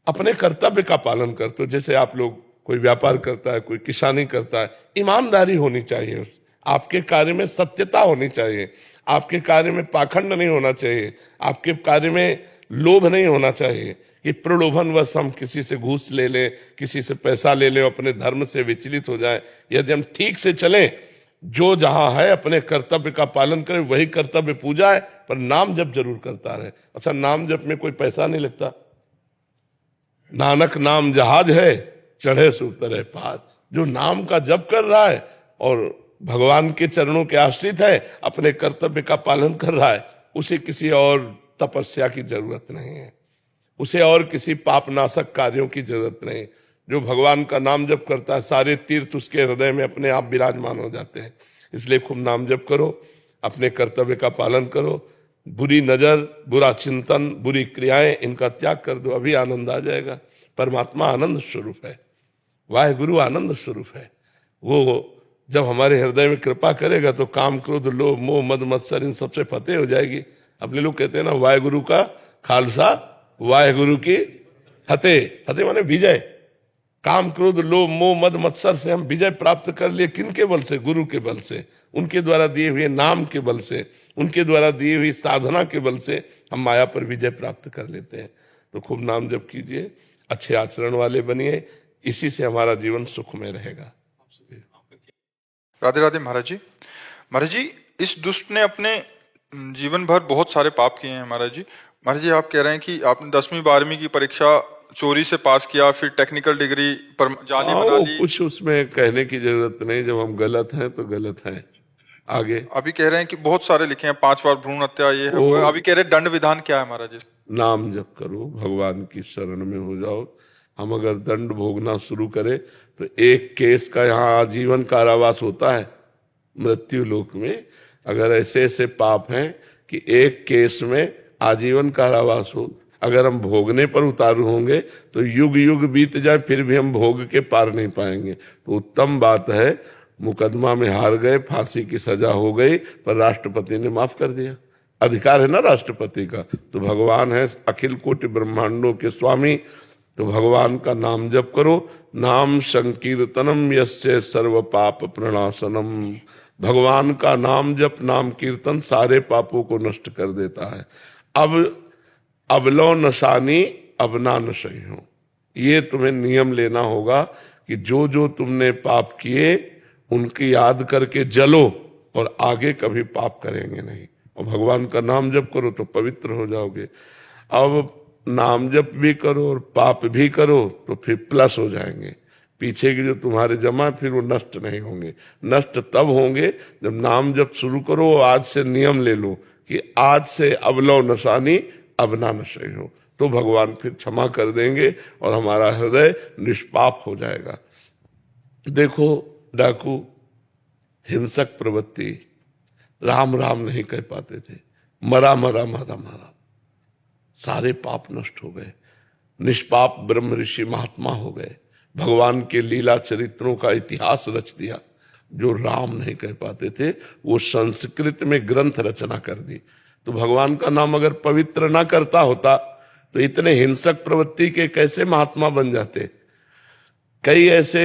अपने कर्तव्य का पालन कर। तो जैसे आप लोग, कोई व्यापार करता है, कोई किसानी करता है, ईमानदारी होनी चाहिए, आपके कार्य में सत्यता होनी चाहिए, आपके कार्य में पाखंड नहीं होना चाहिए, आपके कार्य में लोभ नहीं होना चाहिए कि प्रलोभनवश हम किसी से घूस ले लें, किसी से पैसा ले लें, अपने धर्म से विचलित हो जाए। यदि हम ठीक से चलें, जो जहां है अपने कर्तव्य का पालन करें, वही कर्तव्य पूजा है, पर नाम जप जरूर करता रहे। अच्छा, नाम जप में कोई पैसा नहीं लगता। नानक नाम जहाज है, चढ़े से उतरे पार। जो नाम का जप कर रहा है और भगवान के चरणों के आश्रित है, अपने कर्तव्य का पालन कर रहा है, उसे किसी और तपस्या की जरूरत नहीं है, उसे और किसी पापनाशक कार्यों की जरूरत नहीं। जो भगवान का नाम जप करता है, सारे तीर्थ उसके हृदय में अपने आप विराजमान हो जाते हैं। इसलिए खूब नाम जप करो, अपने कर्तव्य का पालन करो, बुरी नजर, बुरा चिंतन, बुरी क्रियाएं, इनका त्याग कर दो, अभी आनंद आ जाएगा। परमात्मा आनंद स्वरूप है, वाहेगुरु आनंद स्वरूप है। वो जब हमारे हृदय में कृपा करेगा तो काम, क्रोध, लोभ, मोह, मद, मत्सर इन सबसे फतेह हो जाएगी। अपने लोग कहते हैं ना, वाहेगुरु का खालसा, वाहेगुरु की फतेह। फतेह माने विजय। काम, क्रोध, लोभ, मोह, मद, मत्सर से हम विजय प्राप्त कर लिए। किन के बल से? गुरु के बल से, उनके द्वारा दिए हुए नाम के बल से, उनके द्वारा दी हुई साधना के बल से हम माया पर विजय प्राप्त कर लेते हैं। तो खूब नाम जप कीजिए, अच्छे आचरण वाले बनिए, इसी से हमारा जीवन सुख में रहेगा। राधे राधे महाराज जी। महाराज जी, इस दुष्ट ने अपने जीवन भर बहुत सारे पाप किए हैं महाराज जी। महाराज जी, आप कह रहे हैं कि आपने 10वीं 12वीं की परीक्षा चोरी से पास किया, फिर टेक्निकल डिग्री पर जाली बना ली। कुछ उसमें कहने की जरूरत नहीं, जब हम गलत हैं तो गलत हैं। आगे अभी कह रहे हैं कि बहुत सारे लिखे हैं, 5 बार भ्रूण हत्या, ये है वो है। अभी कह रहे हैं दंड विधान क्या है महाराज जी? नाम जप करो, भगवान की शरण में हो जाओ। हम अगर दंड भोगना शुरू करें तो एक केस का यहाँ आजीवन कारावास होता है मृत्यु लोक में। अगर ऐसे ऐसे पाप हैं कि एक केस में आजीवन कारावास हो, अगर हम भोगने पर उतारू होंगे तो युग युग बीत जाए फिर भी हम भोग के पार नहीं पाएंगे। तो उत्तम बात है, मुकदमा में हार गए, फांसी की सजा हो गई, पर राष्ट्रपति ने माफ कर दिया। अधिकार है ना राष्ट्रपति का। तो भगवान है अखिल कोटि ब्रह्मांडों के स्वामी, तो भगवान का नाम जप करो। नाम संकीर्तनम यस्य सर्व पाप प्रणाशनम। भगवान का नाम जप, नाम कीर्तन सारे पापों को नष्ट कर देता है। अब लो नशानी अब ना नशई हो, ये तुम्हें नियम लेना होगा कि जो जो तुमने पाप किए उनकी याद करके जलो और आगे कभी पाप करेंगे नहीं। और भगवान का नाम जप करो तो पवित्र हो जाओगे। अब नाम जप भी करो और पाप भी करो तो फिर प्लस हो जाएंगे। पीछे के जो तुम्हारे जमा फिर वो नष्ट नहीं होंगे। नष्ट तब होंगे जब नाम जप शुरू करो। आज से नियम ले लो कि आज से अब लो नशानी अब ना नशे हो, तो भगवान फिर क्षमा कर देंगे और हमारा हृदय निष्पाप हो जाएगा। देखो, डाकू, हिंसक प्रवृत्ति, राम राम नहीं कह पाते थे, मरा मरा मरा मरा, सारे पाप नष्ट हो गए। निष्पाप ब्रह्म ऋषि महात्मा हो गए, भगवान के लीला चरित्रों का इतिहास रच दिया। जो राम नहीं कह पाते थे वो संस्कृत में ग्रंथ रचना कर दी। तो भगवान का नाम अगर पवित्र ना करता होता तो इतने हिंसक प्रवृत्ति के कैसे महात्मा बन जाते। कई ऐसे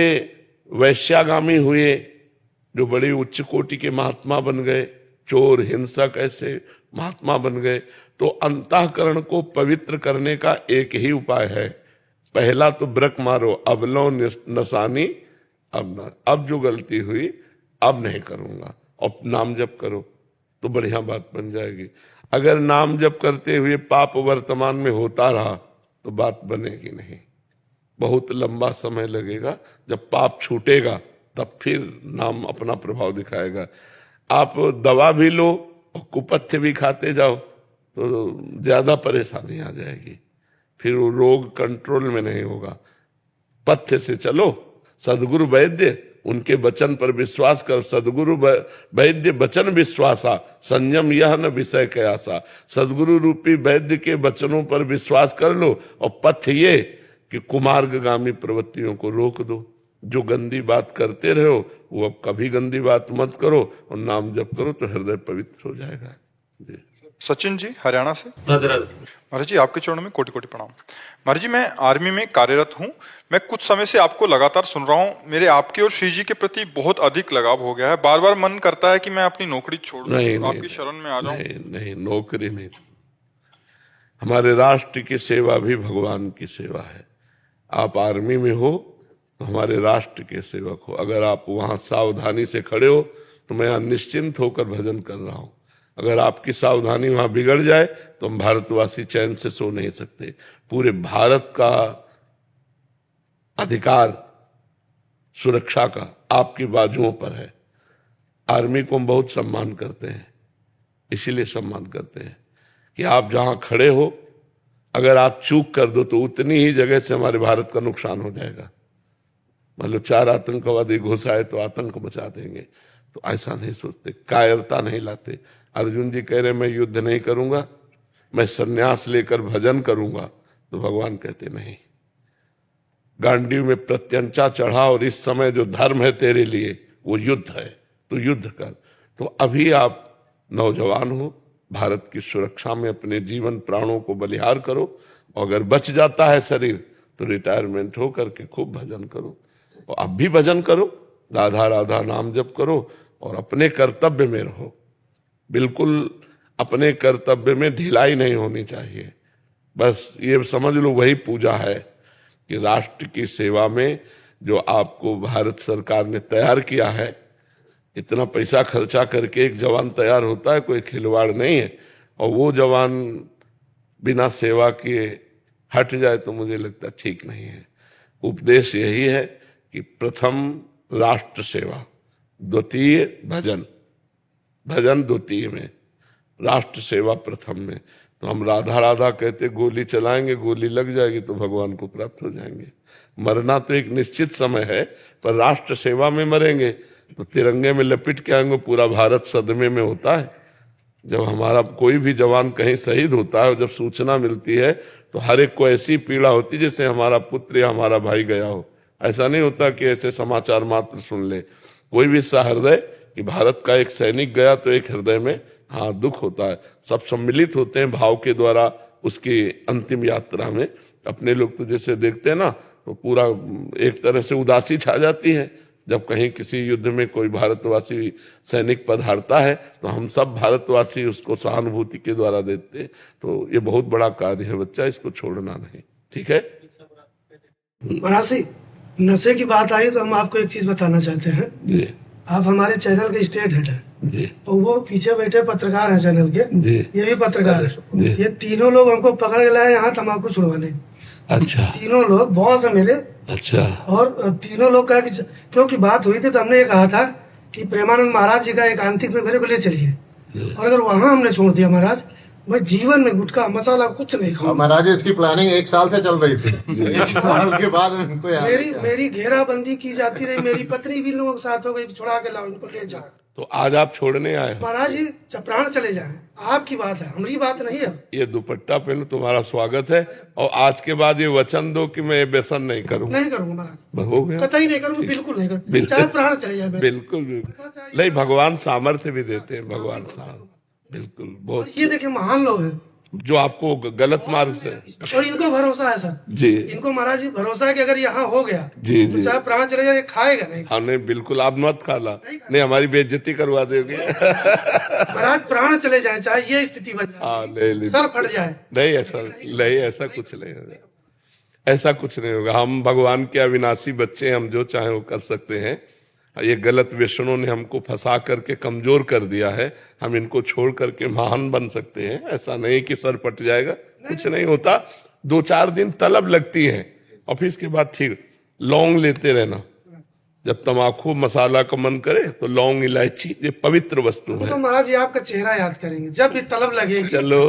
वैश्यागामी हुए जो बड़ी उच्च कोटि के महात्मा बन गए, चोर हिंसक ऐसे महात्मा बन गए। तो अंतःकरण को पवित्र करने का एक ही उपाय है, पहला तो ब्रक मारो, अब लो नसानी अब ना, अब जो गलती हुई अब नहीं करूंगा, और नाम जप करो तो बढ़िया बात बन जाएगी। अगर नाम जप करते हुए पाप वर्तमान में होता रहा तो बात बनेगी नहीं, बहुत लंबा समय लगेगा। जब पाप छूटेगा तब फिर नाम अपना प्रभाव दिखाएगा। आप दवा भी लो और कुपथ्य भी खाते जाओ तो ज्यादा परेशानी आ जाएगी, फिर वो रोग कंट्रोल में नहीं होगा। पथ्य से चलो, सदगुरु वैद्य उनके वचन पर विश्वास कर। सदगुरु वैद्य वचन विश्वासा, संयम यह न विषय कयासा। सदगुरु रूपी वैद्य के वचनों पर विश्वास कर लो और पथ्य ये कि कुमार्गगामी प्रवृत्तियों को रोक दो। जो गंदी बात करते रहो वो अब कभी गंदी बात मत करो और नाम जप करो तो हृदय पवित्र हो जाएगा। जी। सचिन जी हरियाणा से। महाराज जी आपके चरणों में कोटि कोटि प्रणाम। महाराज जी मैं आर्मी में कार्यरत हूँ। मैं कुछ समय से आपको लगातार सुन रहा हूँ। मेरे आपके और श्री जी के प्रति बहुत अधिक लगाव हो गया है। बार बार मन करता है कि मैं अपनी नौकरी छोड़ दूं, आपकी शरण में आ जाऊं। नहीं, नौकरी नहीं। हमारे राष्ट्र की सेवा भी भगवान की सेवा है। आप आर्मी में हो तो हमारे राष्ट्र के सेवक हो। अगर आप वहां सावधानी से खड़े हो तो मैं निश्चिंत होकर भजन कर रहा हूं। अगर आपकी सावधानी वहां बिगड़ जाए तो हम भारतवासी चैन से सो नहीं सकते। पूरे भारत का अधिकार सुरक्षा का आपकी बाजुओं पर है। आर्मी को हम बहुत सम्मान करते हैं, इसीलिए सम्मान करते हैं कि आप जहां खड़े हो अगर आप चूक कर दो तो उतनी ही जगह से हमारे भारत का नुकसान हो जाएगा। मतलब 4 आतंकवादी घुस आए तो आतंक मचा देंगे, तो ऐसा नहीं सोचते, कायरता नहीं लाते। अर्जुन जी कह रहे मैं युद्ध नहीं करूंगा, मैं संन्यास लेकर भजन करूंगा, तो भगवान कहते नहीं। गांडीव में प्रत्यंचा चढ़ा और इस समय जो धर्म है तेरे लिए वो युद्ध है, तो युद्ध कर। तो अभी आप नौजवान हो, भारत की सुरक्षा में अपने जीवन प्राणों को बलिहार करो। और अगर बच जाता है शरीर तो रिटायरमेंट हो करके खूब भजन करो। और अब भी भजन करो, राधा राधा नाम जप करो और अपने कर्तव्य में रहो। बिल्कुल अपने कर्तव्य में ढिलाई नहीं होनी चाहिए। बस ये समझ लो वही पूजा है कि राष्ट्र की सेवा में जो आपको भारत सरकार ने तैयार किया है, इतना पैसा खर्चा करके एक जवान तैयार होता है, कोई खिलवाड़ नहीं है। और वो जवान बिना सेवा किए हट जाए तो मुझे लगता ठीक नहीं है। उपदेश यही है कि प्रथम राष्ट्र सेवा, द्वितीय भजन, भजन द्वितीय में, राष्ट्र सेवा प्रथम में। तो हम राधा राधा कहते गोली चलाएंगे, गोली लग जाएगी तो भगवान को प्राप्त हो जाएंगे। मरना तो एक निश्चित समय है, पर राष्ट्र सेवा में मरेंगे तो तिरंगे में लपेट के आएंगे। पूरा भारत सदमे में होता है जब हमारा कोई भी जवान कहीं शहीद होता है और जब सूचना मिलती है तो हर एक को ऐसी पीड़ा होती जैसे हमारा पुत्र या हमारा भाई गया हो। ऐसा नहीं होता कि ऐसे समाचार मात्र सुन ले। कोई भी सहृदय कि भारत का एक सैनिक गया तो एक हृदय में दुख होता है। सब सम्मिलित होते हैं भाव के द्वारा उसकी अंतिम यात्रा में। अपने लोग तो जैसे देखते हैं ना तो पूरा एक तरह से उदासी छा जाती है जब कहीं किसी युद्ध में कोई भारतवासी सैनिक पधारता है, तो हम सब भारतवासी उसको सहानुभूति के द्वारा देते हैं। तो ये बहुत बड़ा कार्य है बच्चा, इसको छोड़ना नहीं। ठीक है मरासी, नशे की बात आई तो हम आपको एक चीज बताना चाहते हैं जी। आप हमारे चैनल के स्टेट हेड हैं जी। तो वो पीछे बैठे पत्रकार हैं चैनल के जी। ये भी पत्रकार जी। है। ये तीनों लोग हमको पकड़ के लाए यहाँ तम्बाकू छुड़वाने। अच्छा तीनों लोग बॉस है मेरे। अच्छा। और तीनों लोग कहा कि क्योंकि बात हुई थी तो हमने ये कहा था कि प्रेमानंद महाराज जी का एकांतिक में मेरे को ले चलिए, और अगर वहां हमने छोड़ दिया महाराज, मैं जीवन में गुटखा मसाला कुछ नहीं खाऊंगा। महाराज इसकी प्लानिंग 1 साल से चल रही थी। 1 साल के बाद उनको याद मेरी घेराबंदी की जाती रही। मेरी पत्नी भी लोगों के साथ हो गई, छुड़ा के लाओ इनको ले जाओ। तो आज आप छोड़ने आए हो? महाराज जी प्राण चले जाएं, आपकी बात है, हमारी बात नहीं है। ये दुपट्टा पहनो, तुम्हारा स्वागत है। और आज के बाद ये वचन दो कि मैं ये व्यसन नहीं करूंगा। नहीं करूंगा महाराज, हो गया, कतई नहीं करूंगा, बिल्कुल नहीं करूंगा, चाहे प्राण चले जाए। बिल्कुल बिल्कुल नहीं, भगवान सामर्थ्य भी देते हैं। भगवान सामर्थ्य बिल्कुल बहुत। ये देखिए महान लोग हैं जो आपको गलत मार्ग से, और इनको भरोसा है सर जी, इनको महाराज जी भरोसा है कि अगर यहाँ हो गया जी तो जी, चाहे प्राण चले जाए खाएगा नहीं। हाँ नहीं बिल्कुल, आप मत खाला, नहीं हमारी बेइज्जती करवा दोगे। महाराज प्राण चले जाए चाहे ये स्थिति बन जाए, हाँ नहीं, सर फट जाए, नहीं ऐसा कुछ नहीं होगा, ऐसा कुछ नहीं होगा। हम भगवान के अविनाशी बच्चे, हम जो चाहे वो कर सकते हैं। ये गलत व्यसनों ने हमको फंसा करके कमजोर कर दिया है। हम इनको छोड़ करके महान बन सकते हैं, ऐसा नहीं कि सर पट जाएगा, कुछ नहीं होता। 2-4 दिन तलब लगती है और फिर इसके बाद ठीक। लौंग लेते रहना, जब तम्बाकू मसाला का मन करे तो लौंग इलायची ये पवित्र वस्तु है। तो महाराज जी आपका चेहरा याद करेंगे जब भी तलब लगेगी। चलो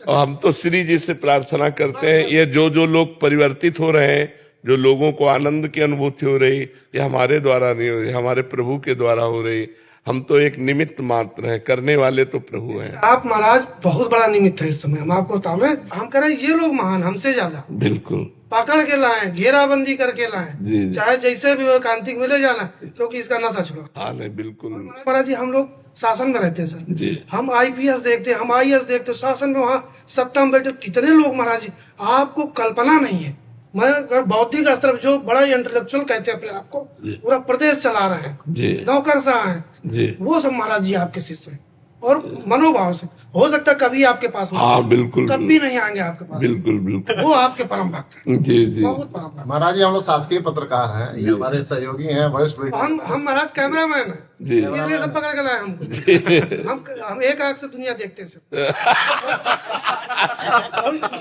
और हम तो श्री जी से प्रार्थना करते हैं, ये जो लोग परिवर्तित हो रहे हैं, जो लोगों को आनंद की अनुभूति हो रही, ये हमारे द्वारा नहीं हो रही, हमारे प्रभु के द्वारा हो रही। हम तो एक निमित्त मात्र हैं, करने वाले तो प्रभु हैं। आप महाराज बहुत बड़ा निमित्त है इस समय। हम आपको बतावे, हम कह रहे हैं ये लोग महान हमसे ज्यादा। बिल्कुल पकड़ के लाए, घेराबंदी करके जी, लाए, जी। चाहे जैसे भी हो कांतिक में ले जाना, क्योंकि इसका नशा छुड़ा। हाँ नहीं बिल्कुल महाराज जी हम लोग शासन में रहते हैं सर जी। हम आईपीएस देखते हैं, हम आईएएस देखते हैं, शासन में वहाँ सत्ता में बैठे कितने लोग महाराज जी, आपको कल्पना नहीं है। मैं अगर बौद्धिक स्तर जो बड़ा इंटेलेक्चुअल कहते हैं अपने आपको, पूरा प्रदेश चला रहे हैं, जी नौकरशाह हैं जी। वो सब महाराज जी आपके शिष्य हैं और मनोभाव से। हो सकता है कभी आपके पास नहीं, हाँ बिल्कुल कभी नहीं आएंगे आपके पास, बिल्कुल बिल्कुल वो आपके परम भक्त हैं, जी जी। बहुत परम भक्त। महाराज जी हम लोग शासकीय पत्रकार हैं, ये हमारे सहयोगी हैं वरिष्ठ हम महाराज कैमरामैन हैं, जी। इसलिए सब पकड़ के लाए हमको। हम एक आंख से दुनिया देखते हैं।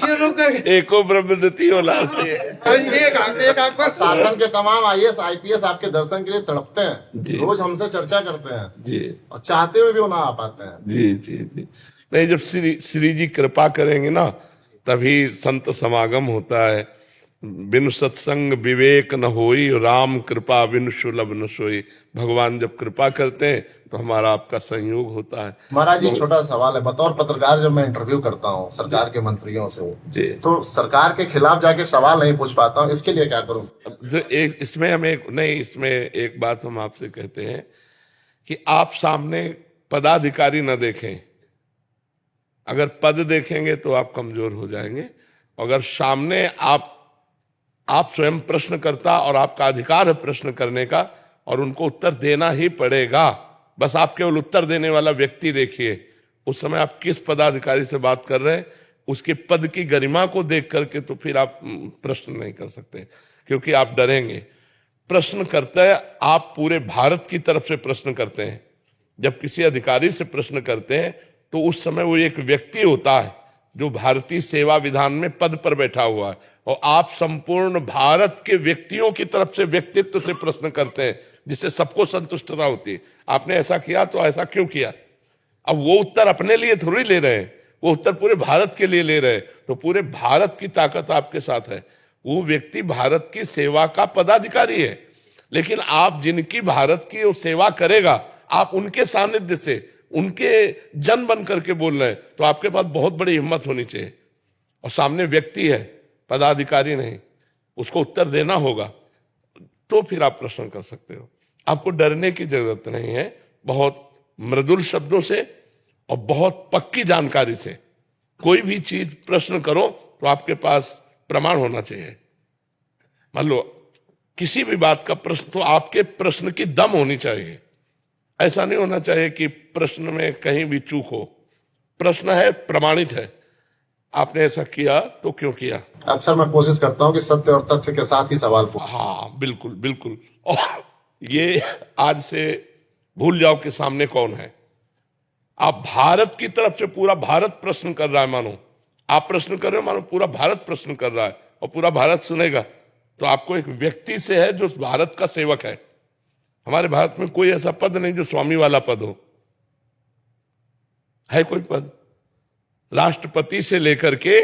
ये लोग कहेंगे एको ब्रह्मदत्ती होला से एक आंख पर शासन के तमाम आईएएस आईपीएस आपके दर्शन के लिए तड़पते जी। हैं, रोज हमसे चर्चा करते हैं जी और चाहते हुए भी वो ना आ पाते हैं। जी जी जी। नहीं, जब श्री जी कृपा करेंगे ना तभी संत समागम होता है। बिनु सत्संग विवेक न होई, राम कृपा बिनु सुलभ न सोई। भगवान जब कृपा करते हैं तो हमारा आपका संयोग होता है। महाराज जी छोटा सवाल है, बतौर पत्रकार जब मैं इंटरव्यू करता हूँ सरकार के मंत्रियों से, जी। तो सरकार के खिलाफ जाके सवाल नहीं पूछ पाता हूँ, इसके लिए क्या करूँ? जो एक इसमें इसमें एक बात हम आपसे कहते हैं कि आप सामने पदाधिकारी न देखें। अगर पद देखेंगे तो आप कमजोर हो जाएंगे। अगर सामने आप स्वयं प्रश्नकर्ता और आपका अधिकार है प्रश्न करने का और उनको उत्तर देना ही पड़ेगा। बस आप केवल उत्तर देने वाला व्यक्ति देखिए। उस समय आप किस पदाधिकारी से बात कर रहे हैं, उसके पद की गरिमा को देख करके तो फिर आप प्रश्न नहीं कर सकते, क्योंकि आप डरेंगे। प्रश्न करते हैं आप पूरे भारत की तरफ से प्रश्न करते हैं। जब किसी अधिकारी से प्रश्न करते हैं तो उस समय वो एक व्यक्ति होता है जो भारतीय सेवा विधान में पद पर बैठा हुआ है, और आप संपूर्ण भारत के व्यक्तियों की तरफ से व्यक्तित्व से प्रश्न करते हैं, जिससे सबको संतुष्टता होती है। आपने ऐसा किया तो ऐसा क्यों किया? अब वो उत्तर अपने लिए थोड़ी ले रहे हैं, वो उत्तर पूरे भारत के लिए ले रहे हैं। तो पूरे भारत की ताकत आपके साथ है। वो व्यक्ति भारत की सेवा का पदाधिकारी है, लेकिन आप जिनकी भारत की वो सेवा करेगा, आप उनके सानिध्य से उनके जन बन करके बोल रहे हैं, तो आपके पास बहुत बड़ी हिम्मत होनी चाहिए। और सामने व्यक्ति है, पदाधिकारी नहीं, उसको उत्तर देना होगा, तो फिर आप प्रश्न कर सकते हो। आपको डरने की जरूरत नहीं है। बहुत मृदुल शब्दों से और बहुत पक्की जानकारी से कोई भी चीज प्रश्न करो तो आपके पास प्रमाण होना चाहिए। मान लो किसी भी बात का प्रश्न, तो आपके प्रश्न की दम होनी चाहिए। ऐसा नहीं होना चाहिए कि प्रश्न में कहीं भी चूक हो। प्रश्न है, प्रमाणित है, आपने ऐसा किया तो क्यों किया। अक्सर मैं कोशिश करता हूँ कि सत्य और तथ्य के साथ ही सवाल पूछूं। हाँ बिल्कुल बिल्कुल। और ये आज से भूल जाओ कि सामने कौन है। आप भारत की तरफ से पूरा भारत प्रश्न कर रहा है, मानो आप प्रश्न कर रहे हो, मानो पूरा भारत प्रश्न कर रहा है और पूरा भारत सुनेगा। तो आपको एक व्यक्ति से है जो भारत का सेवक है। हमारे भारत में कोई ऐसा पद नहीं जो स्वामी वाला पद हो। है कोई पद? राष्ट्रपति से लेकर के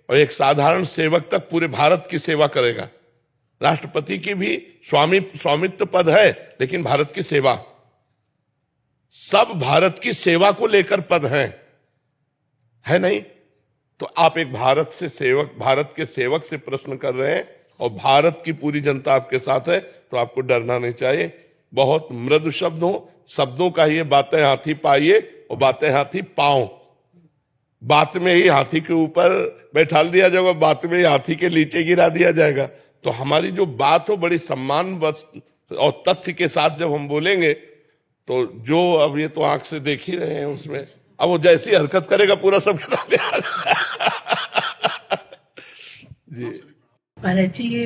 और एक साधारण सेवक तक पूरे भारत की सेवा करेगा। राष्ट्रपति की भी स्वामित्व पद है, लेकिन भारत की सेवा, सब भारत की सेवा को लेकर पद है नहीं। तो आप एक भारत के सेवक से प्रश्न कर रहे हैं और भारत की पूरी जनता आपके साथ है, तो आपको डरना नहीं चाहिए। बहुत मृदु शब्द हो, शब्दों का ये बातें हाथी पाइए और बातें हाथी पाओ। बात में ही हाथी के ऊपर बैठा दिया जाएगा, बात में ही हाथी के नीचे गिरा दिया जाएगा। तो हमारी जो बात हो बड़ी सम्मान और तथ्य के साथ जब हम बोलेंगे, तो जो अब ये तो आंख से देख ही रहे हैं, उसमें अब वो जैसी हरकत करेगा पूरा सब जी महाराज जी,